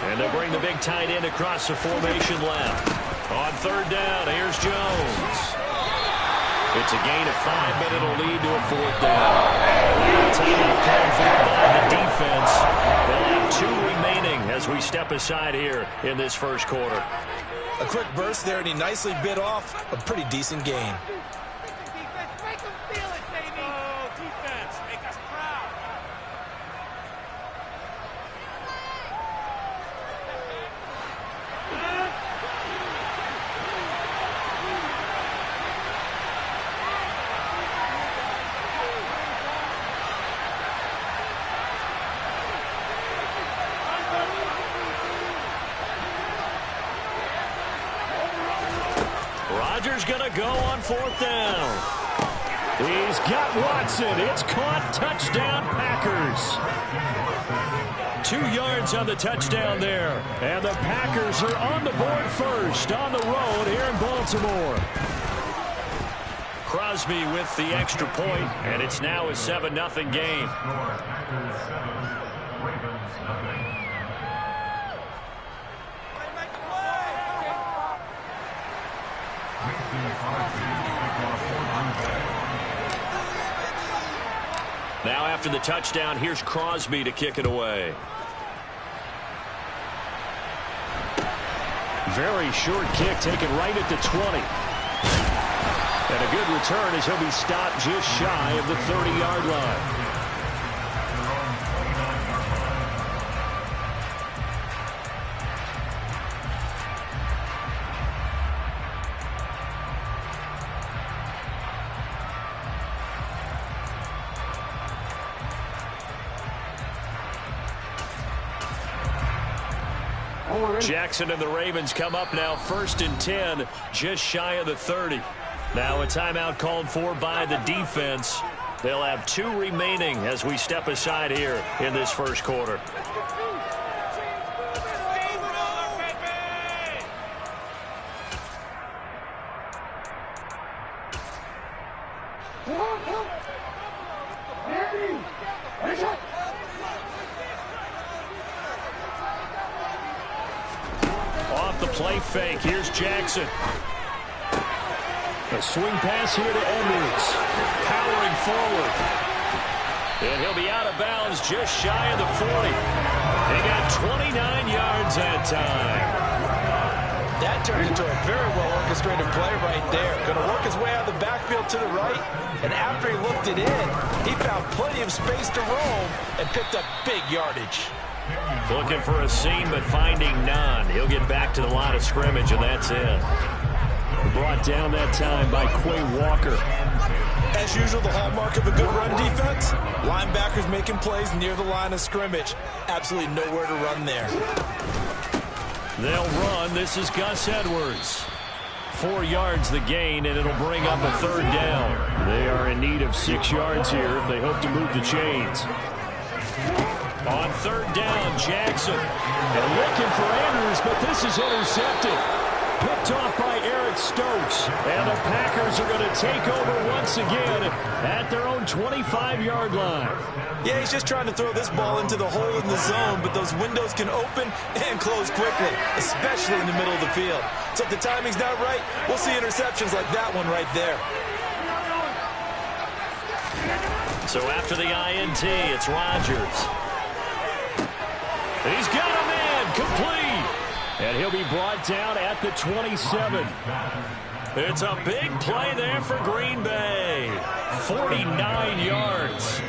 S3: And they'll bring the big tight end across the formation left. On 3rd down, here's Jones. It's a gain of 5, but it'll lead to a 4th down. Timeout called for by the defense. They'll have 2 remaining as we step aside here in this first quarter.
S2: A quick burst there, and he nicely bit off a pretty decent gain.
S4: Make them feel it, baby. Oh, defense, make us proud.
S3: Rodgers going to go on 4th down. He's got Watson. It's caught. Touchdown, Packers. 2 yards on the touchdown there. And the Packers are on the board first on the road here in Baltimore. Crosby with the extra point, and it's now a 7-0 game. Now after the touchdown, here's Crosby to kick it away. Very short kick taken right at the 20. And a good return as he'll be stopped just shy of the 30-yard line. Jackson and the Ravens come up now 1st and 10, just shy of the 30. Now a timeout called for by the defense. They'll have 2 remaining as we step aside here in this first quarter. Off the play fake, here's Jackson. A swing pass here to Edwards. Powering forward. And he'll be out of bounds just shy of the 40. They got 29 yards that time.
S2: That turned into a very well-orchestrated play right there. Going to work his way out of the backfield to the right. And after he looked it in, he found plenty of space to roam and picked up big yardage.
S3: Looking for a seam, but finding none. He'll get back to the line of scrimmage, and that's it. Brought down that time by Quay Walker.
S2: As usual, the hallmark of a good run defense, linebackers making plays near the line of scrimmage. Absolutely nowhere to run there.
S3: They'll run. This is Gus Edwards. 4 yards the gain, and it'll bring up a 3rd down. They are in need of 6 yards here if they hope to move the chains. On 3rd down, Jackson. And looking for Andrews, but this is intercepted. Picked off by Eric Stokes. And the Packers are going to take over once again at their own 25-yard line.
S2: Yeah, he's just trying to throw this ball into the hole in the zone, but those windows can open and close quickly, especially in the middle of the field. So if the timing's not right, we'll see interceptions like that one right there.
S3: So after the INT, it's Rodgers. He's got a man complete. And he'll be brought down at the 27. It's a big play there for Green Bay. 49 yards.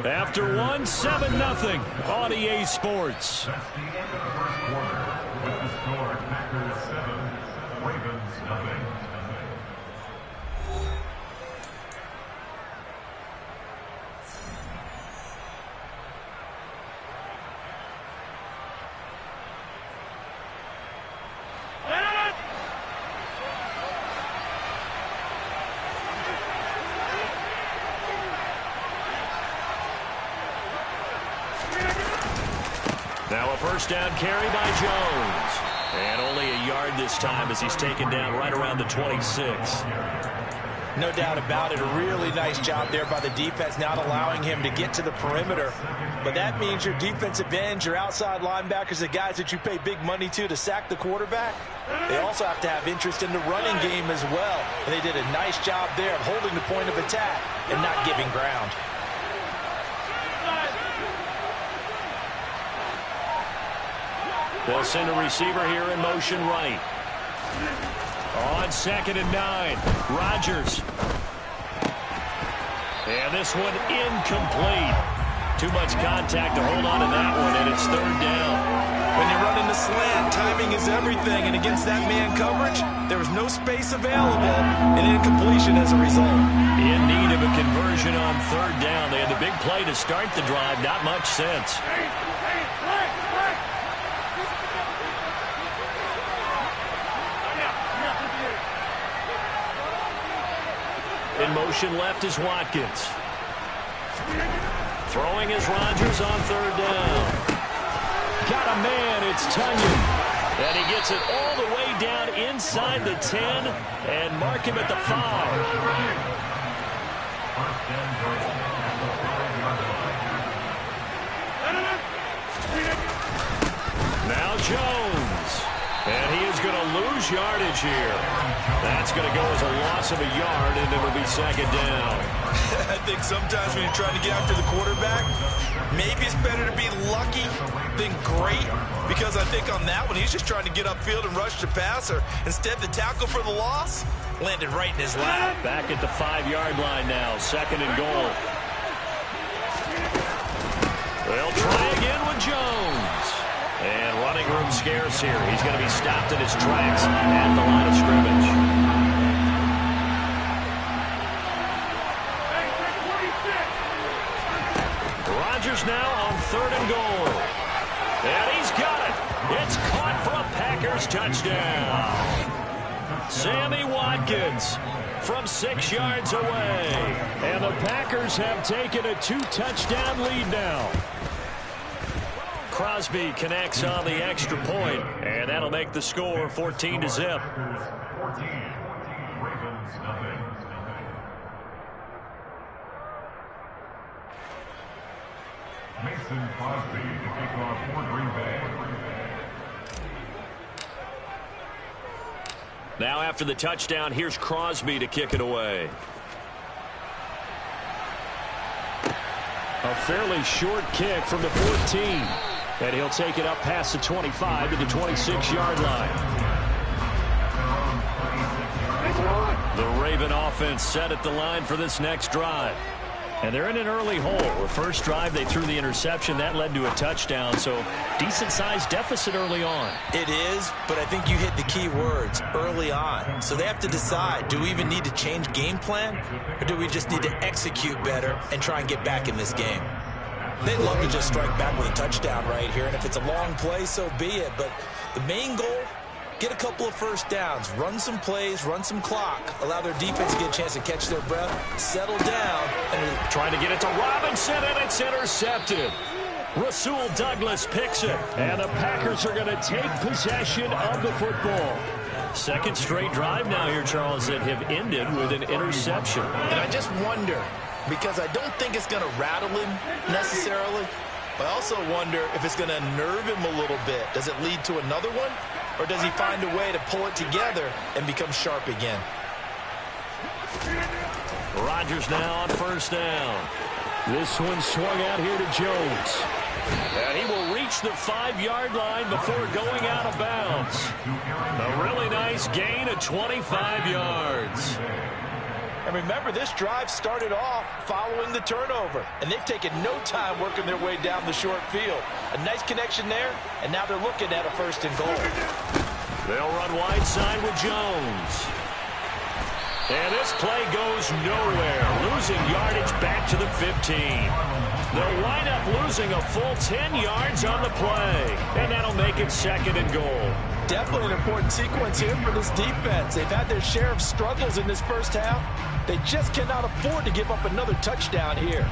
S3: After 7-0 on EA Sports. Now a first down carry by Jones. And only a yard this time as he's taken down right around the 26.
S2: No doubt about it. A really nice job there by the defense, not allowing him to get to the perimeter. But that means your defensive ends, your outside linebackers, the guys that you pay big money to sack the quarterback, they also have to have interest in the running game as well. And they did a nice job there of holding the point of attack and not giving ground.
S3: They'll send a receiver here in motion right. On 2nd and 9, Rodgers. And this one incomplete. Too much contact to hold on to that one, and it's 3rd down.
S2: When you're running the slant, timing is everything, and against that man coverage, there was no space available, and incompletion as a result.
S3: In need of a conversion on 3rd down. They had the big play to start the drive, not much sense. In motion left is Watkins. Throwing is Rodgers on 3rd down. Got a man, it's Tunyon. And he gets it all the way down inside the 10 and mark him at the 5. Now Jones. And he is going to lose yardage here. That's going to go as a loss of a yard, and it'll be 2nd down.
S2: I think sometimes when you're trying to get after the quarterback, maybe it's better to be lucky than great, because I think on that one, he's just trying to get upfield and rush the passer. Instead, the tackle for the loss landed right in his lap.
S3: Back at the 5-yard line now, 2nd and goal. They'll try again with Jones. And running room scarce here. He's going to be stopped in his tracks at the line of scrimmage. Rodgers now on 3rd and goal. And he's got it. It's caught for a Packers touchdown. Sammy Watkins from 6 yards away. And the Packers have taken a 2-touchdown lead now. Crosby connects on the extra point, and that'll make the score 14-0.
S5: Mason Crosby to kick off for Green Bay.
S3: Now after the touchdown, here's Crosby to kick it away. A fairly short kick from the 14. And he'll take it up past the 25 to the 26-yard line. The Raven offense set at the line for this next drive. And they're in an early hole. The first drive, they threw the interception. That led to a touchdown, so decent-sized deficit early on.
S2: It is, but I think you hit the key words, early on. So they have to decide, do we even need to change game plan, or do we just need to execute better and try and get back in this game? They'd love to just strike back with a touchdown right here, and if it's a long play, so be it. But the main goal, get a couple of first downs, run some plays, run some clock, allow their defense to get a chance to catch their breath, settle down.
S3: And trying to get it to Robinson, and it's intercepted. Rasul Douglas picks it, and the Packers are going to take possession of the football. Second straight drive now here, Charles, that have ended with an interception.
S2: And I just wonder, because I don't think it's going to rattle him necessarily, but I also wonder if it's going to nerve him a little bit. Does it lead to another one? Or does he find a way to pull it together and become sharp again?
S3: Rodgers now on 1st down. This one swung out here to Jones. And he will reach the 5-yard line before going out of bounds. A really nice gain of 25 yards.
S2: And remember, this drive started off following the turnover, and they've taken no time working their way down the short field. A nice connection there, and now they're looking at a 1st and goal.
S3: They'll run wide side with Jones. And this play goes nowhere, losing yardage back to the 15. They'll wind up losing a full 10 yards on the play, and that'll make it 2nd and goal.
S2: Definitely an important sequence here for this defense. They've had their share of struggles in this first half. They just cannot afford to give up another touchdown here.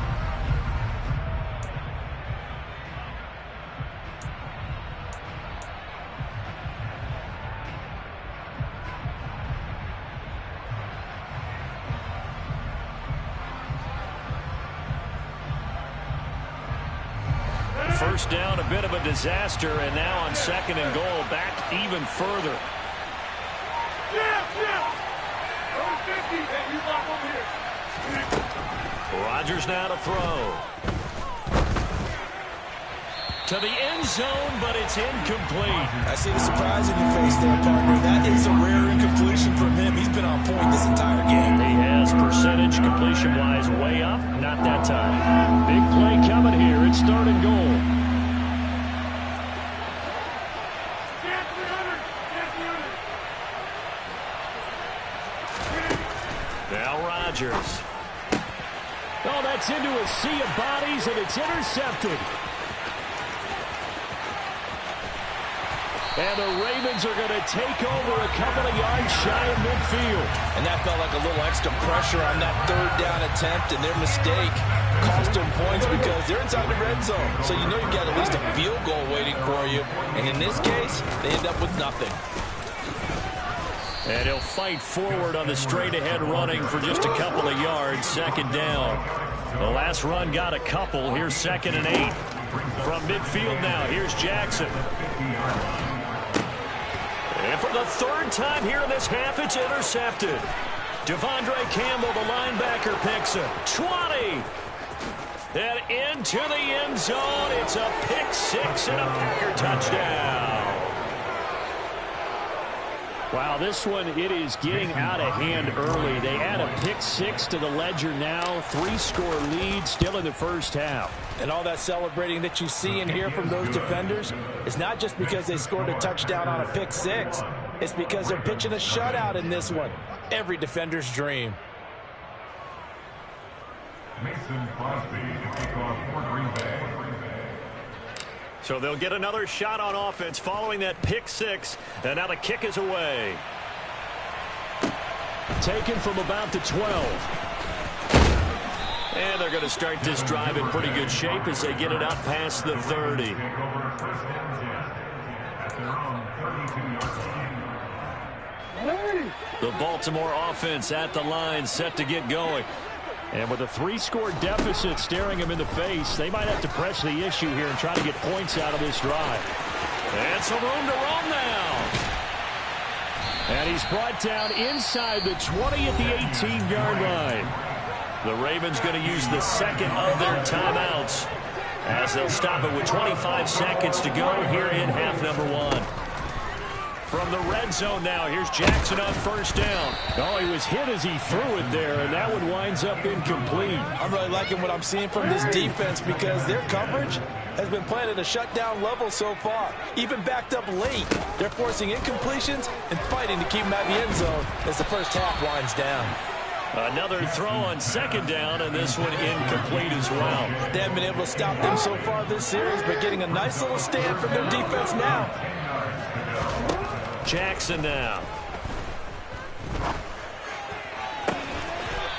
S3: First down, a bit of a disaster, and now on 2nd and goal, back even further. Rodgers now to throw. to the end zone, but it's incomplete.
S2: I see the surprise in your face there, partner. That is a rare incompletion from him. He's been on point this entire game.
S3: He has percentage completion-wise way up. Not that time. Big play coming here. It's 3rd and goal. Now Rodgers. Oh, that's into a sea of bodies, and it's intercepted. And the Ravens are going to take over a couple of yards shy of midfield.
S2: And that felt like a little extra pressure on that 3rd down attempt, and their mistake cost them points because they're inside the red zone. So you know you've got at least a field goal waiting for you. And in this case, they end up with nothing.
S3: And he'll fight forward on the straight-ahead running for just a couple of yards. 2nd down. The last run got a couple. Here's 2nd and 8. From midfield now, here's Jackson. And for the 3rd time here in this half, it's intercepted. Devondre Campbell, the linebacker, picks it. 20. And into the end zone. It's a pick 6 and a Packer touchdown. Wow, this one, it is getting out of hand early. They add a pick 6 to the ledger now. 3-score lead still in the first half.
S2: And all that celebrating that you see and hear from those defenders is not just because they scored a touchdown on a pick 6. It's because they're pitching a shutout in this one. Every defender's dream.
S5: Mason Crosby to kick off for Green Bay.
S3: So they'll get another shot on offense following that pick 6. And now the kick is away. Taken from about the 12. And they're going to start this drive in pretty good shape as they get it out past the 30. The Baltimore offense at the line, set to get going. And with a 3-score deficit staring them in the face, they might have to press the issue here and try to get points out of this drive. And some room to roam now. And he's brought down inside the 20 at the 18-yard line. The Ravens going to use the 2nd of their timeouts as they'll stop it with 25 seconds to go here in half number 1. From the red zone now, here's Jackson on 1st down. Oh, he was hit as he threw it there, and that one winds up incomplete.
S2: I'm really liking what I'm seeing from this defense because their coverage has been playing at a shutdown level so far. Even backed up late, they're forcing incompletions and fighting to keep them out of the end zone as the first half winds down.
S3: Another throw on 2nd down, and this one incomplete as well.
S2: They haven't been able to stop them so far this series, but getting a nice little stand from their defense now.
S3: Jackson now.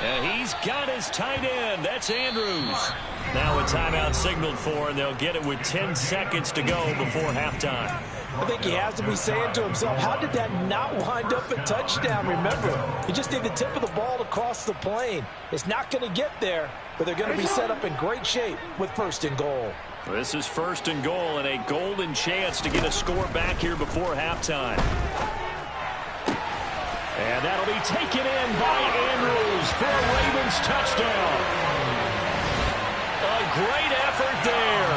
S3: And he's got his tight end. That's Andrews. Now a timeout signaled for, and they'll get it with 10 seconds to go before halftime.
S2: I think he has to be saying to himself, how did that not wind up a touchdown? Remember, you just need the tip of the ball to cross the plane. It's not going to get there, but they're going to be set up in great shape with 1st and goal.
S3: This is 1st and goal and a golden chance to get a score back here before halftime. And that'll be taken in by Andrews for a Ravens touchdown. A great effort there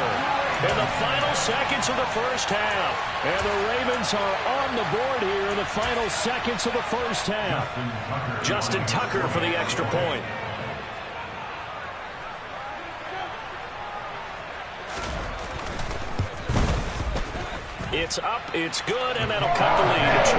S3: in the final seconds of the first half. And the Ravens are on the board here in the final seconds of the first half. Justin Tucker for the extra point. It's up, it's good, and that'll cut the lead to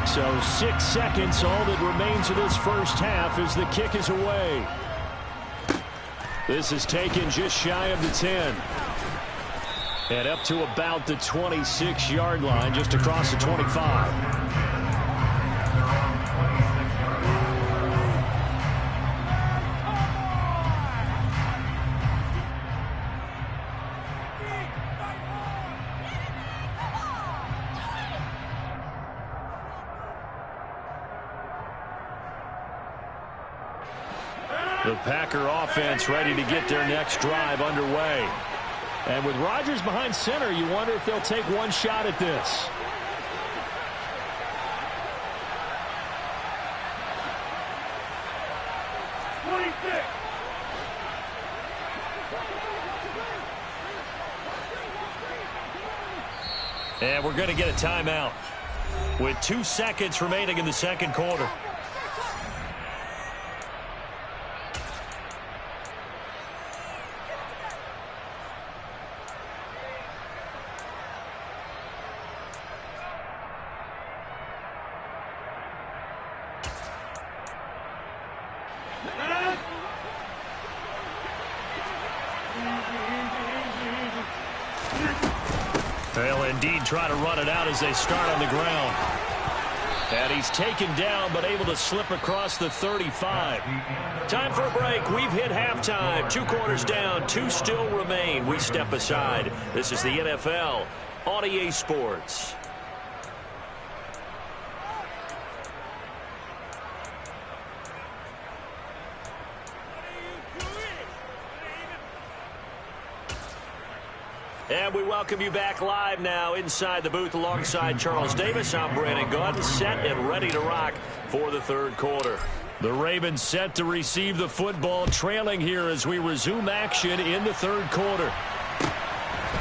S3: 21-7. So 6 seconds, all that remains of this first half as the kick is away. This is taken just shy of the 10. And up to about the 26-yard line, just across the 25. The Packer offense ready to get their next drive underway. And with Rodgers behind center, you wonder if they'll take one shot at this. And we're going to get a timeout with 2 seconds remaining in the second quarter. They'll indeed try to run it out as they start on the ground. And he's taken down but able to slip across the 35. Time for a break. We've hit halftime. 2 quarters down. 2 still remain. We step aside. This is the NFL on EA Sports. And we welcome you back live now inside the booth alongside Charles Davis. I'm Brandon Gaudin, set and ready to rock for the third quarter. The Ravens set to receive the football, trailing here as we resume action in the third quarter.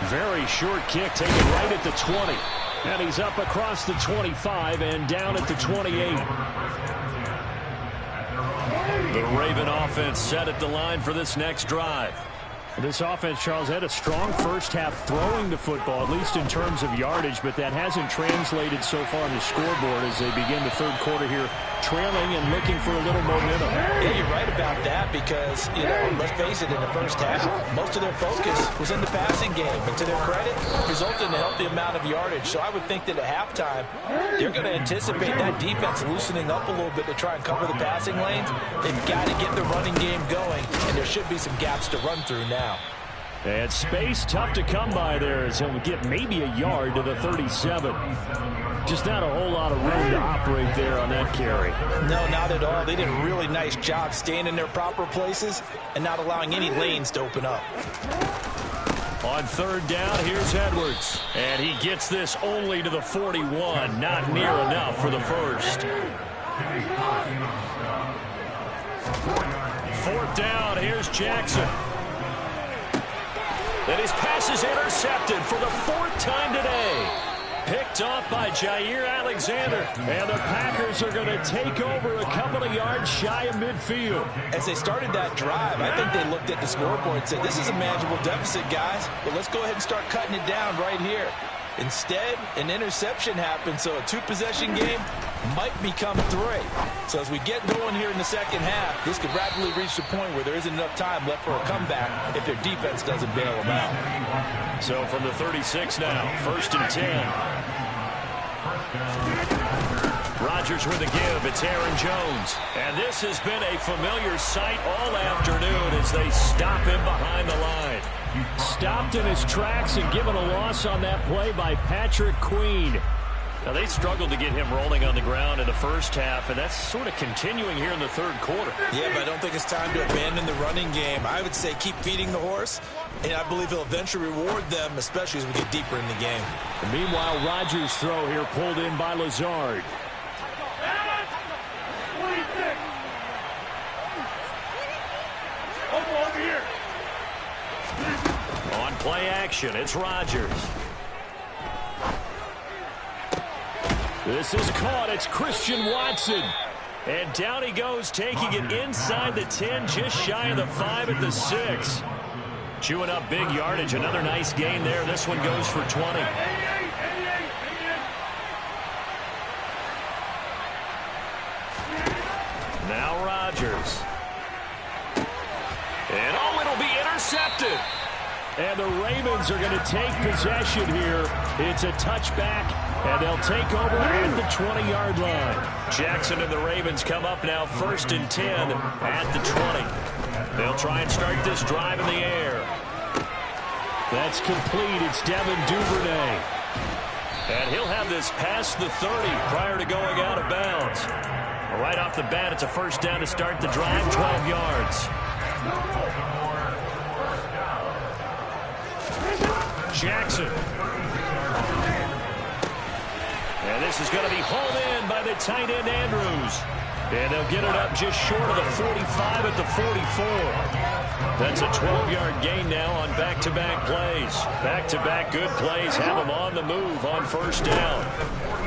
S3: Very short kick taken right at the 20. And he's up across the 25 and down at the 28. The Raven offense set at the line for this next drive. This offense, Charles, had a strong first half throwing the football, at least in terms of yardage, but that hasn't translated so far on the scoreboard as they begin the third quarter here, trailing and looking for a little momentum.
S2: Yeah, you're right about that because, let's face it, in the first half, most of their focus was in the passing game. And to their credit, resulted in a healthy amount of yardage. So I would think that at halftime, they're going to anticipate that defense loosening up a little bit to try and cover the passing lanes. They've got to get the running game going, and there should be some gaps to run through now.
S3: And space tough to come by there as he'll get maybe a yard to the 37. Just not a whole lot of room to operate there on that carry.
S2: No, not at all. They did a really nice job staying in their proper places and not allowing any lanes to open up.
S3: On third down, here's Edwards. And he gets this only to the 41. Not near enough for the first. Fourth down, here's Jackson. And his pass is intercepted for the 4th time today. Picked off by Jair Alexander. And the Packers are going to take over a couple of yards shy of midfield.
S2: As they started that drive, I think they looked at the scoreboard and said, this is a manageable deficit, guys, but let's go ahead and start cutting it down right here. Instead, an interception happened, so a 2-possession game might become 3. So as we get going here in the second half, this could rapidly reach the point where there isn't enough time left for a comeback if their defense doesn't bail them out.
S3: So from the 36 now, 1st and 10. Rodgers with a give. It's Aaron Jones. And this has been a familiar sight all afternoon as they stop him behind the line. Stopped in his tracks and given a loss on that play by Patrick Queen. Now, they struggled to get him rolling on the ground in the first half, and that's sort of continuing here in the third quarter.
S2: Yeah, but I don't think it's time to abandon the running game. I would say keep feeding the horse, and I believe he'll eventually reward them, especially as we get deeper in the game.
S3: And meanwhile, Rodgers' throw here pulled in by Lazard.
S4: Over here.
S3: On play action, it's Rodgers. This is caught. It's Christian Watson. And down he goes, taking it inside the 10, just shy of the 5 at the 6. Chewing up big yardage. Another nice gain there. This one goes for 20. Now Rodgers. And oh, it'll be intercepted. And the Ravens are going to take possession here. It's a touchback, and they'll take over at the 20-yard line. Jackson and the Ravens come up now 1st and 10 at the 20. They'll try and start this drive in the air. That's complete. It's Devin Duvernay. And he'll have this past the 30 prior to going out of bounds. Right off the bat, it's a first down to start the drive, 12 yards. Jackson. And this is going to be hauled in by the tight end, Andrews. And they'll get it up just short of the 45 at the 44. That's a 12-yard gain now on back-to-back plays. Back-to-back good plays have them on the move on first down.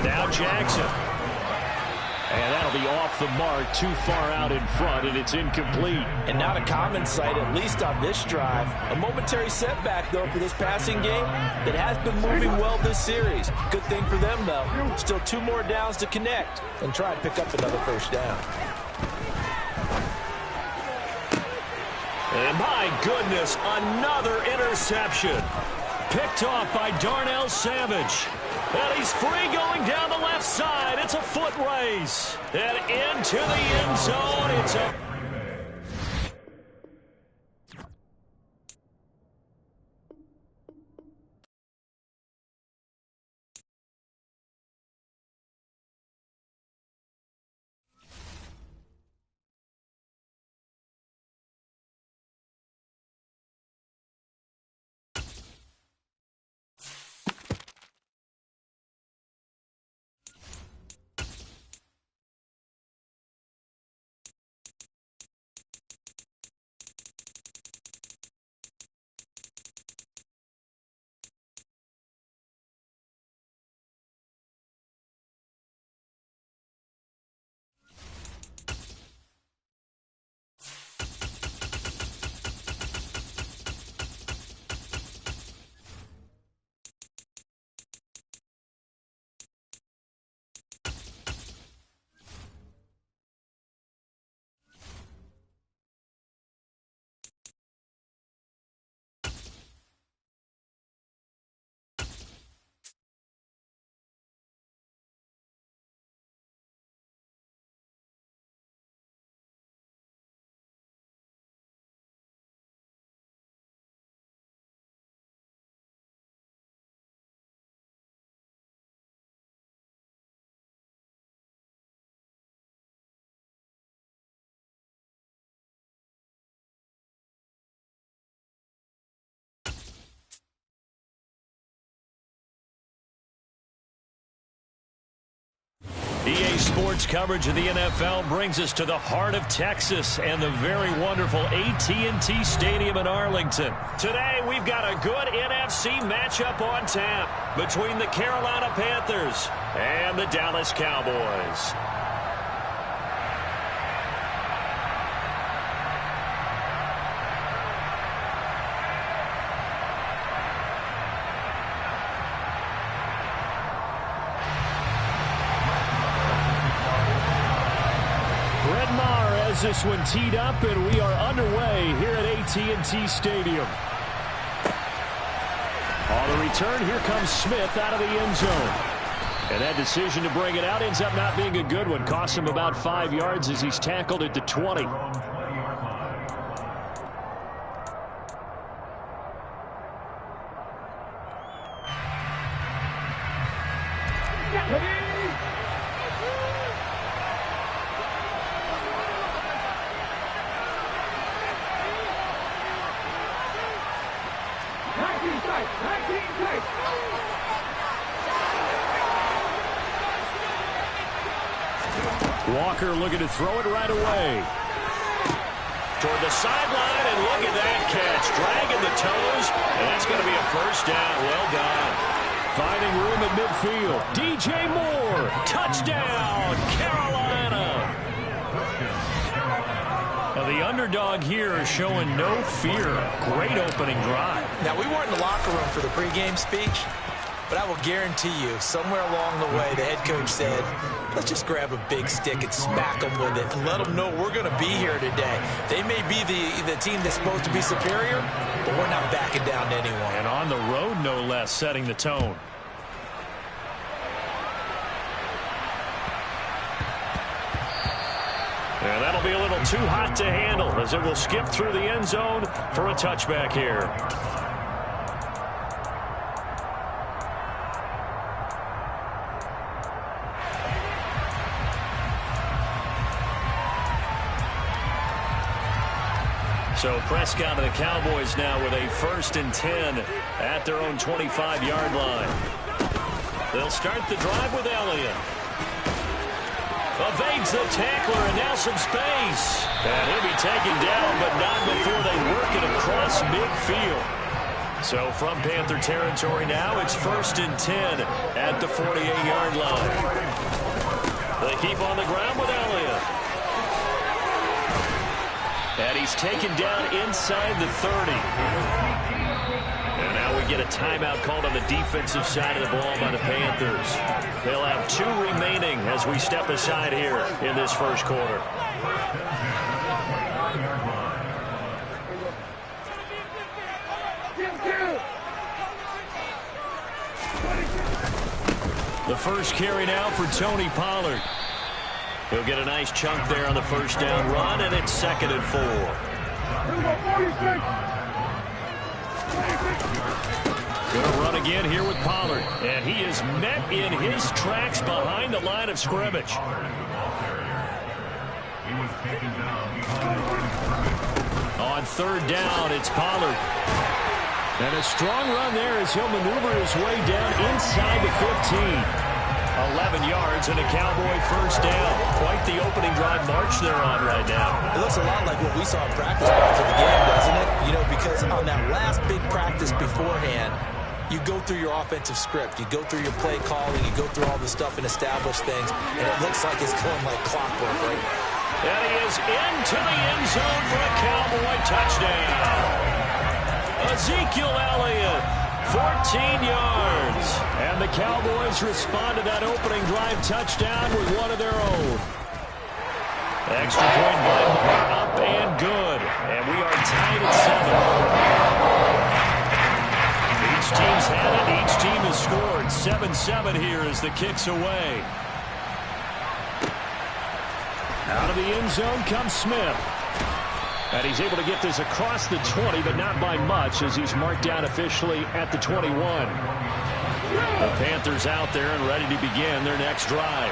S3: Now Jackson. And that'll be off the mark, too far out in front, and it's incomplete.
S2: And not a common sight, at least on this drive. A momentary setback, though, for this passing game that has been moving well this series. Good thing for them, though. Still 2 more downs to connect and try and pick up another first down.
S3: And my goodness, another interception. Picked off by Darnell Savage. And he's free going down the left side. It's a foot race. And into the end zone. It's a... EA Sports coverage of the NFL brings us to the heart of Texas and the very wonderful AT&T Stadium in Arlington. Today, we've got a good NFC matchup on tap between the Carolina Panthers and the Dallas Cowboys. This one teed up, and we are underway here at AT&T Stadium. On the return, here comes Smith out of the end zone. And that decision to bring it out ends up not being a good one. Costs him about 5 yards as he's tackled at the 20. Walker looking to throw it right away. Toward the sideline, and look at that catch. Dragging the toes, and that's going to be a first down. Well done. Finding room at midfield. DJ Moore, touchdown, Carolina. Now the underdog here is showing no fear. Great opening drive.
S2: Now, we weren't in the locker room for the pregame speech, but I will guarantee you, somewhere along the way, the head coach said, let's just grab a big stick and smack them with it and let them know we're going to be here today. They may be the team that's supposed to be superior, but we're not backing down to anyone.
S3: And on the road, no less, setting the tone. And that'll be a little too hot to handle as it will skip through the end zone for a touchback here. So Prescott and the Cowboys now with a 1st and 10 at their own 25-yard line. They'll start the drive with Elliott. Evades the tackler, and now some space. And he'll be taken down, but not before they work it across midfield. So from Panther territory now, it's 1st and 10 at the 48-yard line. They keep on the ground with Elliott. And he's taken down inside the 30. And now we get a timeout called on the defensive side of the ball by the Panthers. They'll have 2 remaining as we step aside here in this first quarter. The first carry now for Tony Pollard. He'll get a nice chunk there on the first down run, and it's 2nd and 4. Going to run again here with Pollard. And he is met in his tracks behind the line of scrimmage. On 3rd down, it's Pollard. And a strong run there as he'll maneuver his way down inside the 15. 11 yards and a Cowboy first down. Quite the opening drive march they're on right now.
S2: It looks a lot like what we saw in practice prior to the game, doesn't it? You know, because on that last big practice beforehand, you go through your offensive script. You go through your play calling. You go through all the stuff and establish things. And it looks like it's going like clockwork, right?
S3: And he is into the end zone for a Cowboy touchdown. Ezekiel Elliott, 14 yards. And the Cowboys respond to that opening drive touchdown with one of their own. Extra point by Moore, up and good. And we are tied at 7. Each team's had it. Each team has scored. 7-7 here as the kick's away. Out of the end zone comes Smith. And he's able to get this across the 20, but not by much as he's marked down officially at the 21. The Panthers out there and ready to begin their next drive.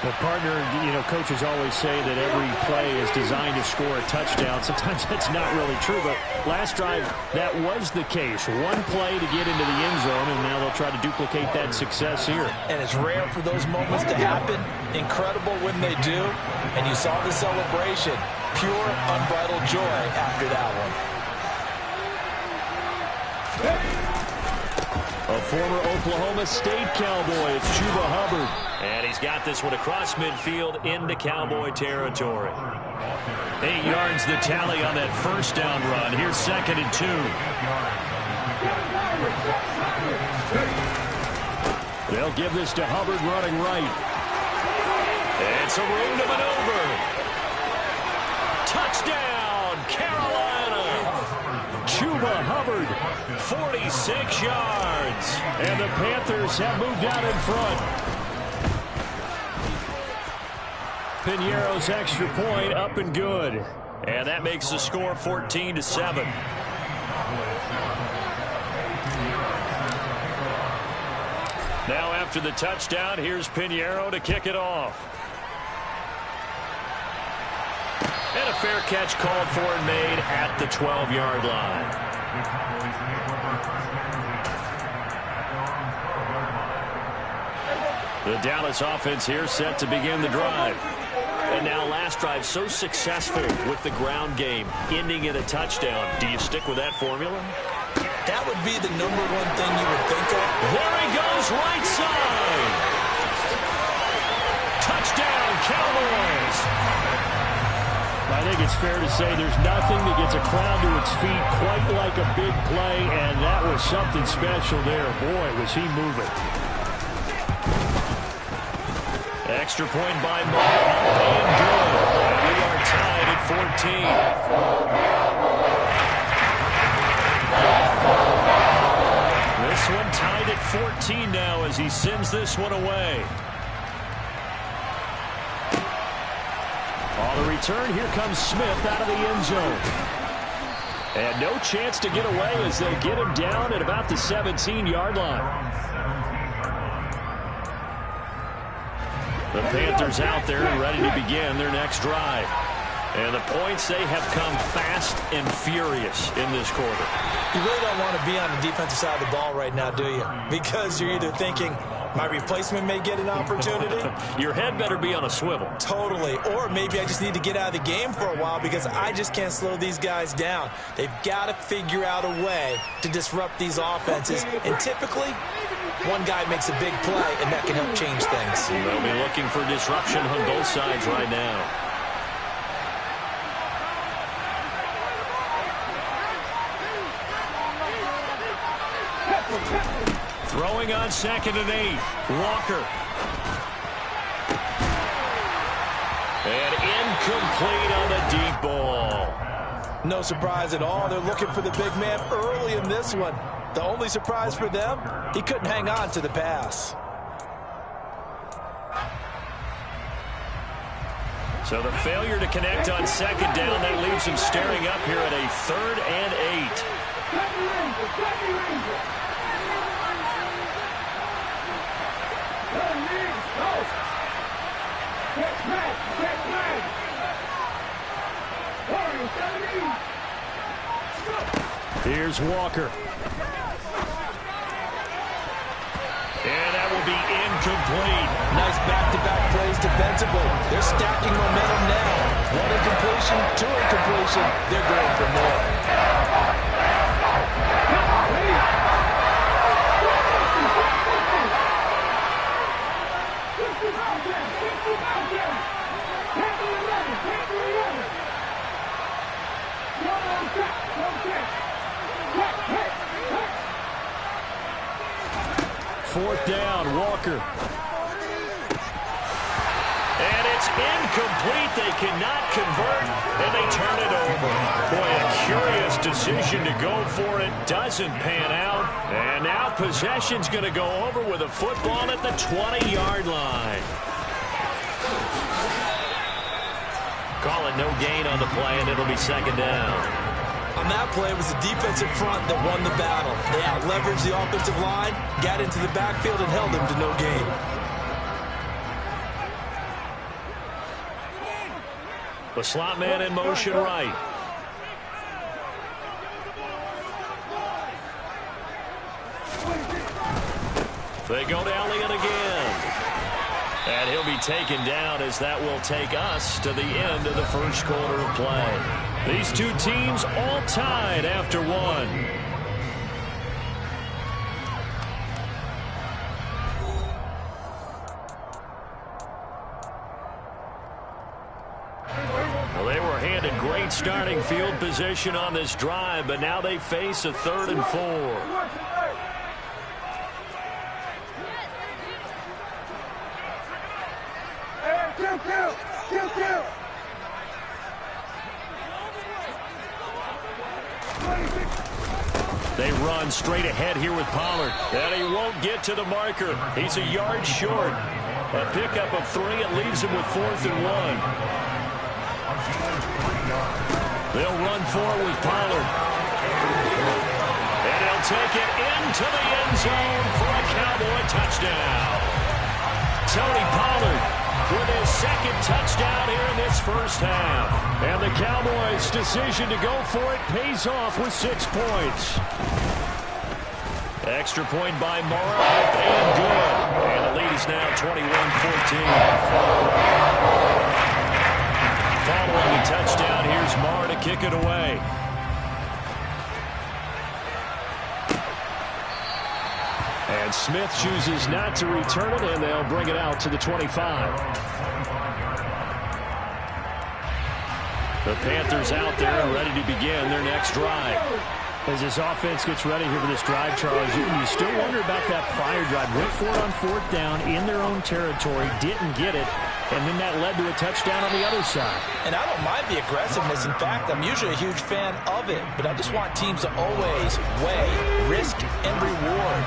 S3: Well, partner, you know, coaches always say that every play is designed to score a touchdown. Sometimes that's not really true, but last drive, that was the case. One play to get into the end zone, and now they'll try to duplicate that success here.
S2: And it's rare for those moments to happen. Incredible when they do. And you saw the celebration. Pure, unbridled joy after that one.
S3: A former Oklahoma State Cowboy, it's Chuba Hubbard. And he's got this one across midfield into Cowboy territory. 8 yards the tally on that first down run. Here's 2nd and 2. They'll give this to Hubbard running right. It's a room to maneuver. Touchdown, Carolina. Chuba Hubbard, 46 yards. And the Panthers have moved out in front. Piñeiro's extra point up and good. And that makes the score 14-7. Now after the touchdown, here's Piñeiro to kick it off. And a fair catch called for and made at the 12-yard line. The Dallas offense here set to begin the drive. And now last drive so successful with the ground game, ending in a touchdown. Do you stick with that formula?
S2: That would be the #1 thing you would think of.
S3: There he goes, right side. Touchdown, Cowboys. I think it's fair to say there's nothing that gets a crowd to its feet quite like a big play, and that was something special there. Boy, was he moving. Extra point by Moore, and good. And we are tied at 14. This one tied at 14 now as he sends this one away. On the return, here comes Smith out of the end zone. And no chance to get away as they get him down at about the 17-yard line. The Panthers out there and ready to begin their next drive. And the points, they have come fast and furious in this quarter.
S2: You really don't want to be on the defensive side of the ball right now, do you? Because you're either thinking, My replacement may get an opportunity.
S3: Your head better be on a swivel.
S2: Totally. Or maybe I just need to get out of the game for a while because I just can't slow these guys down. They've got to figure out a way to disrupt these offenses. And typically, one guy makes a big play, and that can help change things.
S3: They'll be looking for disruption on both sides right now. Throwing on 2nd and 8. Walker. And incomplete on the deep ball.
S2: No surprise at all. They're looking for the big man early in this one. The only surprise for them, he couldn't hang on to the pass.
S3: So the failure to connect on 2nd down, that leaves him staring up here at a 3rd and 8. Here's Walker. And that will be incomplete.
S2: Nice back-to-back plays defensively. They're stacking momentum now. 1 incompletion, 2 incompletion. They're going for more.
S3: Fourth down, Walker. And it's incomplete. They cannot convert, and they turn it over. Boy, a curious decision to go for it. Doesn't pan out. And now possession's going to go over with a football at the 20-yard line. Call it no gain on the play, and it'll be 2nd down.
S2: On that play, it was the defensive front that won the battle. They out-leveraged the offensive line, got into the backfield, and held them to no gain.
S3: The slot man in motion right. They go to Elliott again. And he'll be taken down as that will take us to the end of the first quarter of play. These two teams all tied after 1. Well, they were handed great starting field position on this drive, but now they face a 3rd and 4. They run straight ahead here with Pollard. And he won't get to the marker. He's a yard short. A pickup of 3. It leaves him with 4th and 1. They'll run 4 with Pollard. And he'll take it into the end zone for a Cowboy touchdown. Tony Pollard with his 2nd touchdown here in this first half. And the Cowboys' decision to go for it pays off with 6 points. Extra point by Morrow, and good. And the lead is now 21-14. Following the touchdown, here's Morrow to kick it away. And Smith chooses not to return it, and they'll bring it out to the 25. The Panthers out there and ready to begin their next drive. As this offense gets ready here for this drive, Charles, you still wonder about that prior drive. Went for it on 4th down in their own territory, didn't get it, and then that led to a touchdown on the other side.
S2: And I don't mind the aggressiveness. In fact, I'm usually a huge fan of it, but I just want teams to always weigh risk and reward.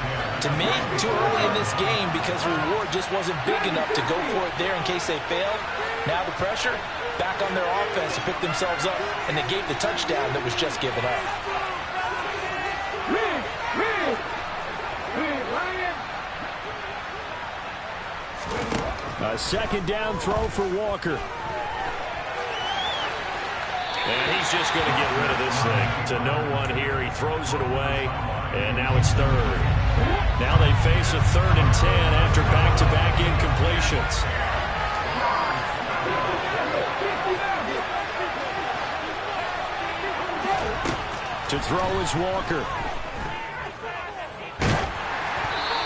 S2: To me, too early in this game because the reward just wasn't big enough to go for it there in case they failed. Now the pressure back on their offense to pick themselves up, and they gave the touchdown that was just given up.
S3: A 2nd down throw for Walker. And he he's just going to get rid of this thing. To no one here. He throws it away, and now it's third. Now they face a 3rd and 10 after back-to-back incompletions. To throw is Walker.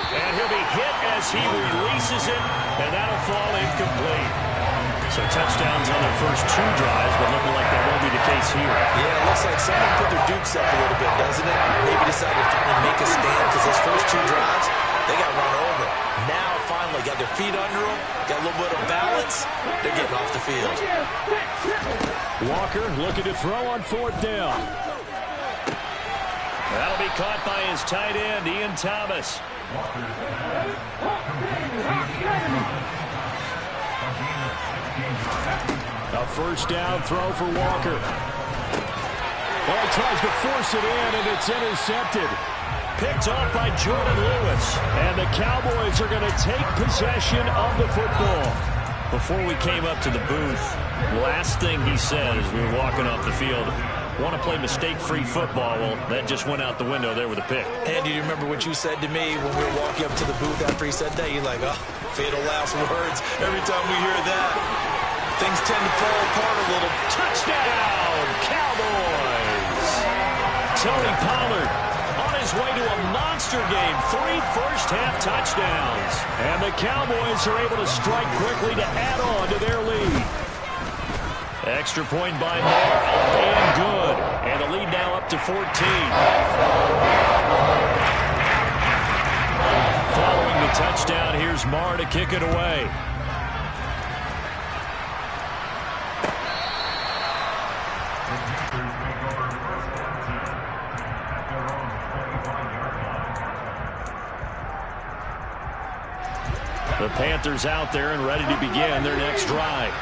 S3: And he'll be hit as he releases it, and that'll fall incomplete. So touchdowns on their first 2 drives, but looking like that won't be the case here.
S2: Yeah, it looks like someone put their dukes up a little bit, doesn't it? Maybe decided to finally make a stand because those first 2 drives, they got run over. Now, finally, got their feet under them, got a little bit of balance. They're getting off the field.
S3: Walker looking to throw on 4th down. That'll be caught by his tight end, Ian Thomas. A 1st down throw for Walker. Well, he tries to force it in, and it's intercepted. Picked off by Jordan Lewis. And the Cowboys are going to take possession of the football. Before we came up to the booth, last thing he said as we were walking off the field, want to play mistake-free football. Well, that just went out the window there with a pick.
S2: And do you remember what you said to me when we were walking up to the booth after he said that? You're like, oh, fatal last words. Every time we hear that, things tend to fall apart a little.
S3: Touchdown, Cowboys! Tony Pollard on his way to a monster game. 3 first-half touchdowns. And the Cowboys are able to strike quickly to add on to their lead. Extra point by Moore, up and good. And the lead now up to 14. Following the touchdown, here's Moore to kick it away. The Panthers out there and ready to begin their next drive.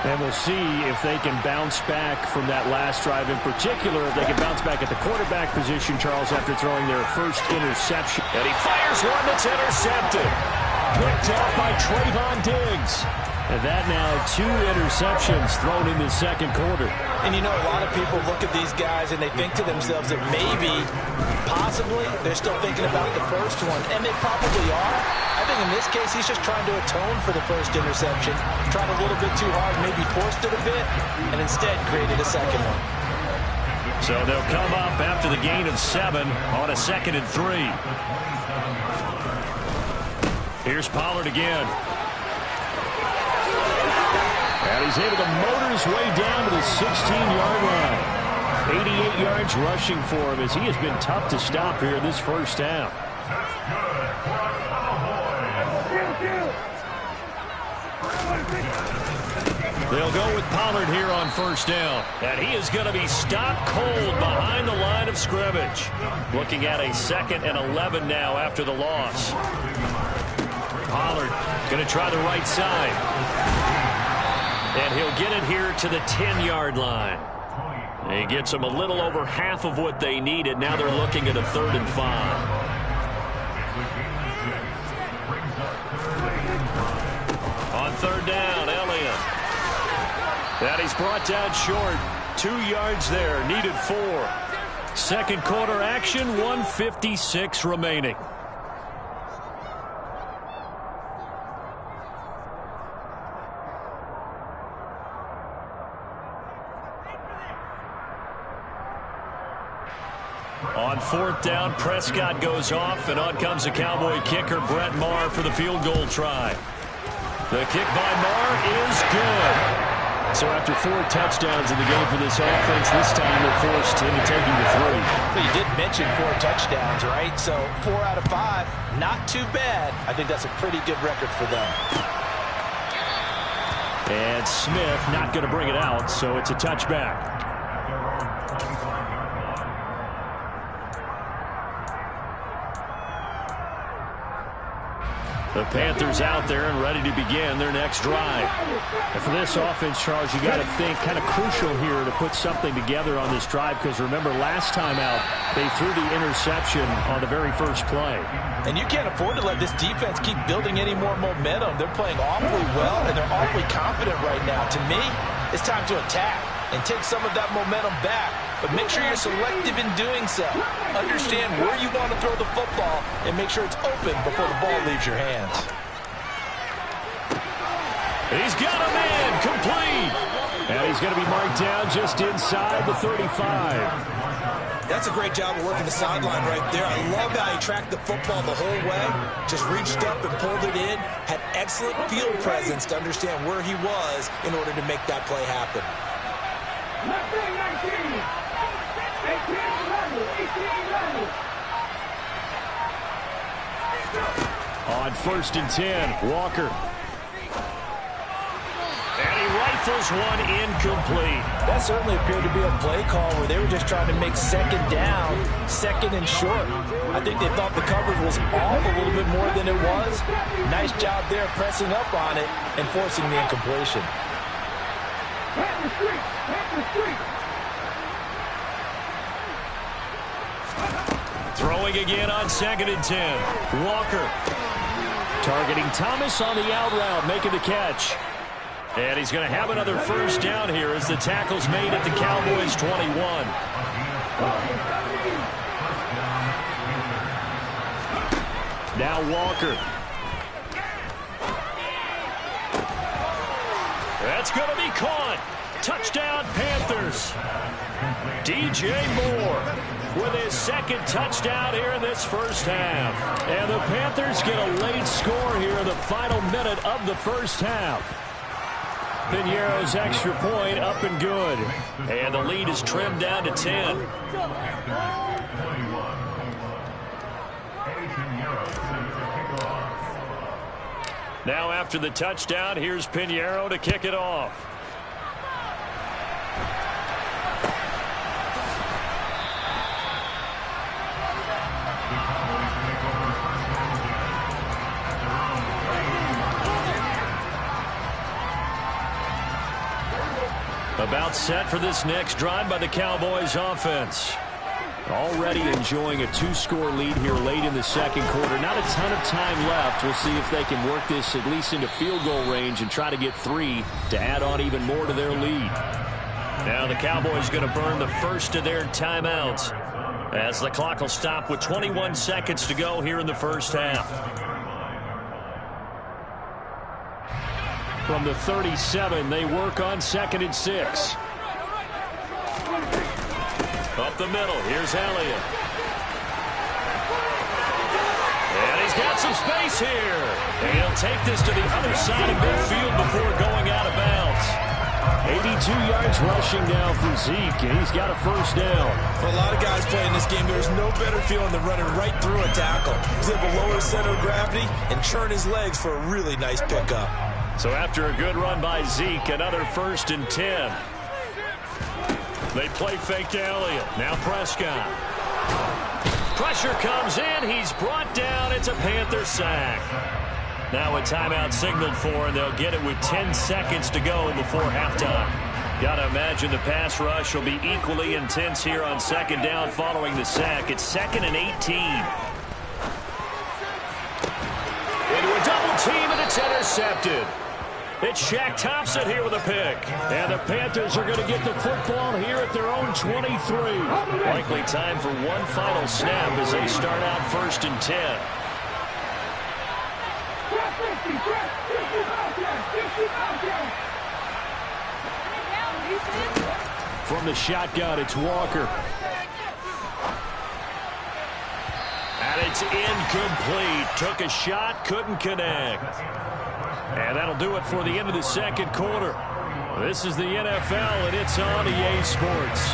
S3: And we'll see if they can bounce back from that last drive in particular, if they can bounce back at the quarterback position, Charles, after throwing their first interception. And he fires one that's intercepted. Picked off by Trayvon Diggs. And that now 2 interceptions thrown in the second quarter.
S2: And you know, a lot of people look at these guys and they think to themselves that maybe, possibly, they're still thinking about the first one. And they probably are. I think in this case, he's just trying to atone for the first interception. Tried a little bit too hard, maybe forced it a bit, and instead created a second one.
S3: So they'll come up after the gain of 7 on a 2nd and 3. Here's Pollard again. And he's able to motor his way down to the 16-yard line. 88 yards rushing for him as he has been tough to stop here this first half. They'll go with Pollard here on 1st down. And he is going to be stopped cold behind the line of scrimmage. Looking at a 2nd and 11 now after the loss. Pollard going to try the right side. And he'll get it here to the 10-yard line. He gets them a little over half of what they needed. Now they're looking at a 3rd and 5. On 3rd down, Elliott. And he's brought down short. 2 yards there, needed 4. Second quarter action, 1:56 remaining. On 4th down, Prescott goes off, and on comes the Cowboy kicker, Brett Maher, for the field goal try. The kick by Maher is good. So after 4 touchdowns in the game for this offense, this time they're forced into taking the 3.
S2: Well, you did mention 4 touchdowns, right? So 4 out of 5, not too bad. I think that's a pretty good record for them.
S3: And Smith not going to bring it out, so it's a touchback. The Panthers out there and ready to begin their next drive. And for this offense, Charles, you got to think kind of crucial here to put something together on this drive, because remember last time out they threw the interception on the very first play.
S2: And you can't afford to let this defense keep building any more momentum. They're playing awfully well and they're awfully confident right now. To me, it's time to attack. and take some of that momentum back. But make sure you're selective in doing so. Understand where you want to throw the football and make sure it's open before the ball leaves your hands.
S3: He's got a man, complete. And he's going to be marked down just inside the 35.
S2: That's a great job of working the sideline right there. I love how he tracked the football the whole way. Just reached up and pulled it in. Had excellent field presence to understand where he was in order to make that play happen.
S3: On 1st and 10, Walker. And he rifles one incomplete.
S2: That certainly appeared to be a play call where they were just trying to make second down, second and short. I think they thought the coverage was off a little bit more than it was. Nice job there pressing up on it and forcing the incompletion.
S3: Throwing again on 2nd and 10. Walker targeting Thomas on the out route, making the catch. And he's going to have another first down here as the tackle's made at the Cowboys 21. Now Walker. That's going to be caught. Touchdown, Panthers. DJ Moore with his second touchdown here in this first half. And the Panthers get a late score here in the final minute of the first half. Piñeiro's extra point up and good. And the lead is trimmed down to 10. Now after the touchdown, here's Piñeiro to kick it off. About set for this next drive by the Cowboys offense. Already enjoying a 2-score lead here late in the second quarter. Not a ton of time left. We'll see if they can work this at least into field goal range and try to get 3 to add on even more to their lead. Now the Cowboys going to burn the first of their timeouts as the clock will stop with 21 seconds to go here in the first half. From the 37, they work on 2nd and 6. Up the middle, here's Elliott. And he's got some space here. And he'll take this to the other side of midfield before going out of bounds. 82 yards rushing now for Zeke, and he's got a first down.
S2: For a lot of guys playing this game, there's no better feeling than running right through a tackle. He's able to lower his center of gravity and churn his legs for a really nice pickup.
S3: So after a good run by Zeke, another 1st and 10. They play fake to Elliott. Now Prescott. Pressure comes in. He's brought down. It's a Panther sack. Now a timeout signaled for, and they'll get it with 10 seconds to go before halftime. Got to imagine the pass rush will be equally intense here on 2nd down following the sack. It's 2nd and 18. Into a double team, and it's intercepted. It's Shaq Thompson here with a pick. And the Panthers are going to get the football here at their own 23. Likely time for one final snap as they start out 1st and 10. From the shotgun, it's Walker. And it's incomplete. Took a shot, couldn't connect. And that'll do it for the end of the second quarter. This is the NFL, and it's on EA Sports.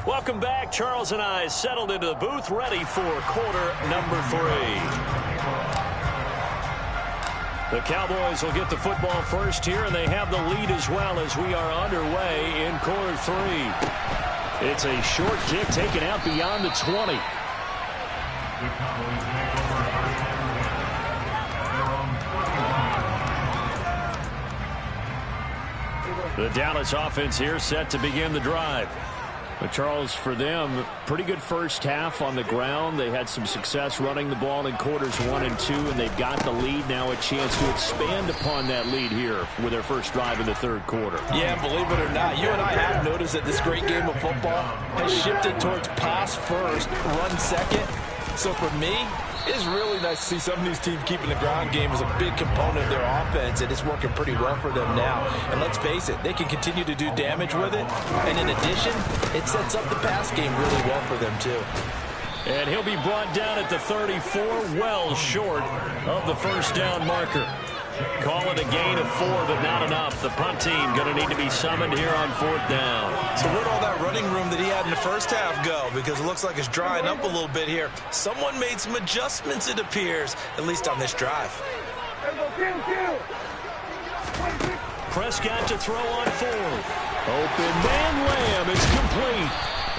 S3: Welcome back. Charles and I settled into the booth, ready for quarter number 3. The Cowboys will get the football first here, and they have the lead as well as we are underway in quarter 3. It's a short kick taken out beyond the 20.
S5: The Cowboys make over
S3: The Dallas offense here set to begin the drive. But Charles, for them, pretty good first half on the ground. They had some success running the ball in quarters 1 and 2, and they've got the lead now, a chance to expand upon that lead here with their first drive in the third quarter.
S2: Yeah, believe it or not, you and I have noticed that this great game of football has shifted towards pass first, run second. So for me, it's really nice to see some of these teams keeping the ground game as a big component of their offense, and it's working pretty well for them now. And let's face it, they can continue to do damage with it. And in addition, it sets up the pass game really well for them, too.
S3: And he'll be brought down at the 34, well short of the first down marker. Call it a gain of 4, but not enough. The punt team going to need to be summoned here on 4th down.
S2: So where'd all that running room that he had in the first half go? Because it looks like it's drying up a little bit here. Someone made some adjustments, it appears, at least on this drive.
S3: Prescott to throw on 4th. Open man, Lamb is complete.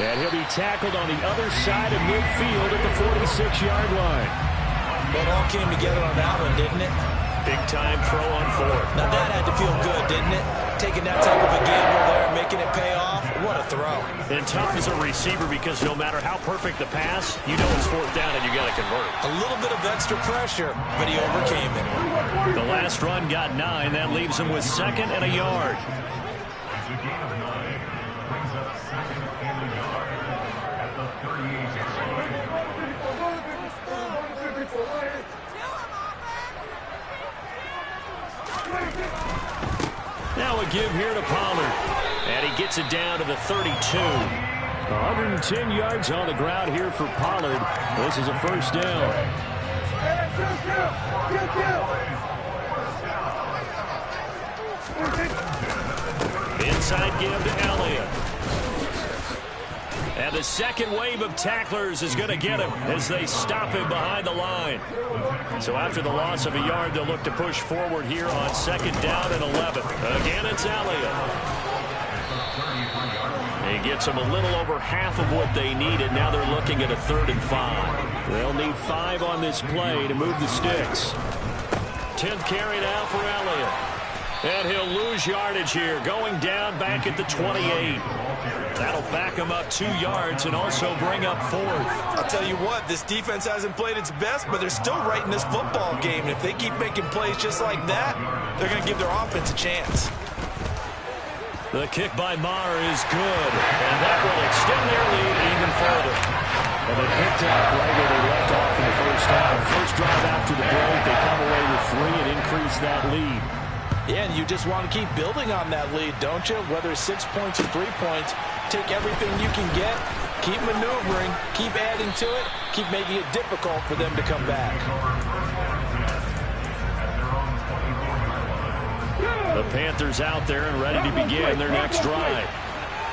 S3: And he'll be tackled on the other side of midfield at the 46-yard line.
S2: Well, it all came together on that one, didn't it?
S3: Big-time throw on 4th.
S2: Now that had to feel good, didn't it? Taking that type of a gamble there, making it pay off. What a throw.
S3: And tough as a receiver because no matter how perfect the pass, you know it's 4th down and you got to convert.
S2: A little bit of extra pressure, but he overcame it.
S3: The last run got 9. That leaves him with 2nd and a yard.
S5: It's a gain of 9. Brings up 2nd and a yard at the 38-yard line.
S3: Now a give here to Pollard. And he gets it down to the 32. 110 yards on the ground here for Pollard. This is a first down. Inside give to Elliott. And the second wave of tacklers is going to get him as they stop him behind the line. So after the loss of a yard, they'll look to push forward here on 2nd down and 11. Again, it's Elliott. He gets them a little over half of what they needed. Now they're looking at a 3rd and 5. They'll need 5 on this play to move the sticks. 10th carry now for Elliott. And he'll lose yardage here, going down back at the 28. That'll back him up 2 yards and also bring up 4th.
S2: I'll tell you what, this defense hasn't played its best, but they're still right in this football game. And if they keep making plays just like that, they're going to give their offense a chance.
S3: The kick by Maher is good, and that will extend their lead even further. And they picked up right where they left off in the first half. First drive after the break, they come away with 3 and increase that lead.
S2: Yeah, and you just want to keep building on that lead, don't you? Whether it's 6 points or 3 points, take everything you can get, keep maneuvering, keep adding to it, keep making it difficult for them to come back.
S3: The Panthers out there and ready to begin their next drive.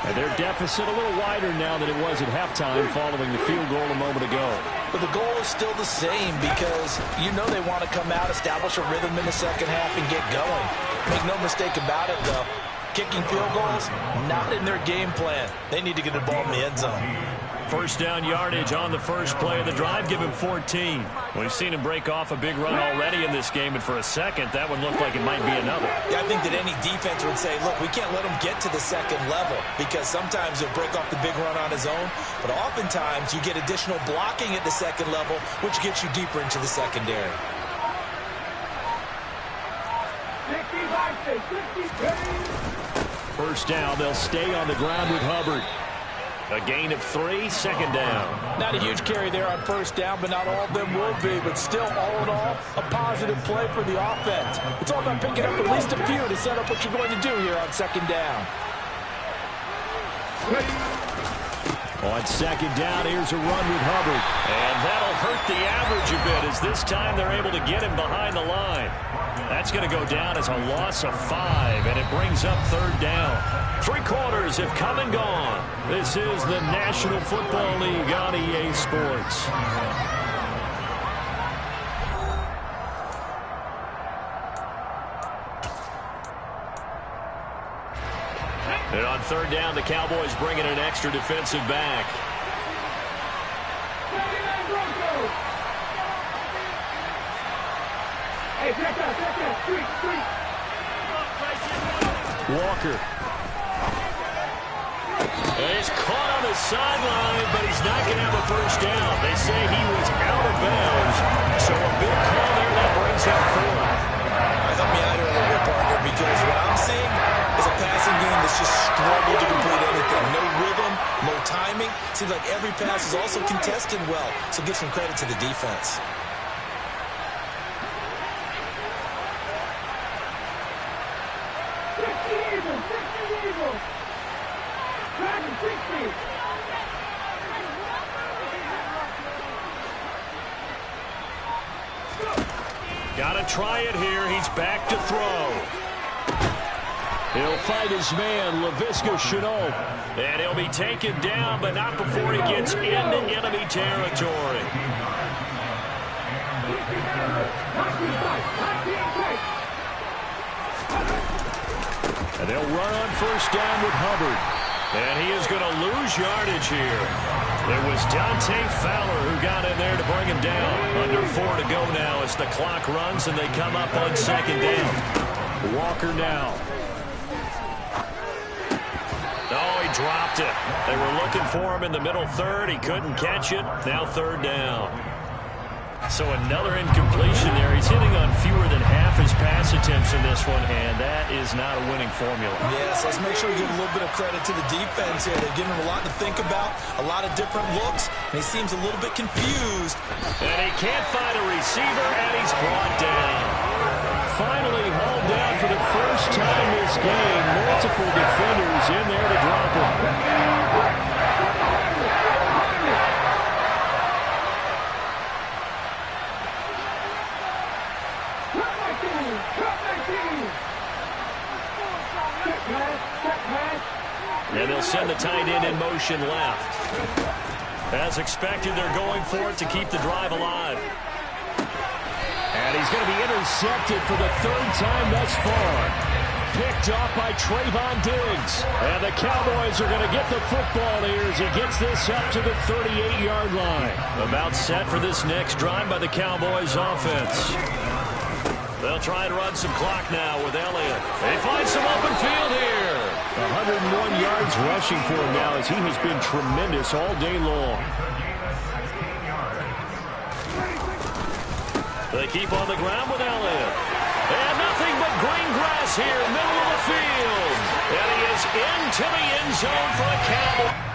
S3: And their deficit a little wider now than it was at halftime following the field goal a moment ago.
S2: But the goal is still the same because you know they want to come out, establish a rhythm in the second half, and get going. Make no mistake about it, though. Kicking field goals, not in their game plan. They need to get the ball in the end zone.
S3: First down yardage on the first play of the drive. Give him 14. We've seen him break off a big run already in this game, and for a second, that one looked like it might be another.
S2: Yeah, I think that any defense would say, look, we can't let him get to the second level because sometimes he'll break off the big run on his own, but oftentimes you get additional blocking at the second level, which gets you deeper into the secondary.
S3: First down, they'll stay on the ground with Hubbard. A gain of 3, 2nd down.
S2: Not a huge carry there on first down, but not all of them will be. But still, all in all, a positive play for the offense. It's all about picking up at least a few to set up what you're going to do here on 2nd down.
S3: On 2nd down, here's a run with Hubbard. And that'll hurt the average a bit as this time they're able to get him behind the line. That's going to go down as a loss of 5, and it brings up 3rd down. 3 quarters have come and gone. This is the National Football League on EA Sports. And on third down, the Cowboys bring in an extra defensive back. Walker. And he's caught on the sideline, but he's not going to have a first down. They say he was out of bounds, so a big call there that brings him forward.
S2: Help me out here a little bit, partner, because what I'm seeing is a passing game that's just struggled to complete anything. No rhythm, no timing. Seems like every pass is also contested well, so give some credit to the defense.
S3: Got to try it here. He's back to throw. He'll fight his man, Laviska Shenault. And he'll be taken down, but not before he gets into enemy territory. And they'll run on first down with Hubbard. And he is going to lose yardage here. It was Dante Fowler who got in there to bring him down. Under 4 to go now as the clock runs and they come up on second down. Walker now. Oh, he dropped it. They were looking for him in the middle third. He couldn't catch it. Now third down. So another incompletion there. He's hitting on fewer than half his pass attempts in this one, and that is not a winning formula.
S2: Yes, let's make sure we give a little bit of credit to the defense here. They're giving him a lot to think about, a lot of different looks, and he seems a little bit confused.
S3: And he can't find a receiver, and he's brought down. Finally hauled down for the first time this game. Multiple defenders in there to drop him. And they'll send the tight end in motion left. As expected, they're going for it to keep the drive alive. And he's going to be intercepted for the third time thus far. Picked off by Trayvon Diggs. And the Cowboys are going to get the football here as he gets this up to the 38-yard line. About set for this next drive by the Cowboys offense. They'll try and run some clock now with Elliott. They find some open field here. 101 yards rushing for him now as he has been tremendous all day long. They keep on the ground with Elliott. And nothing but green grass here, middle of the field. And he is into the end zone for the Cowboys.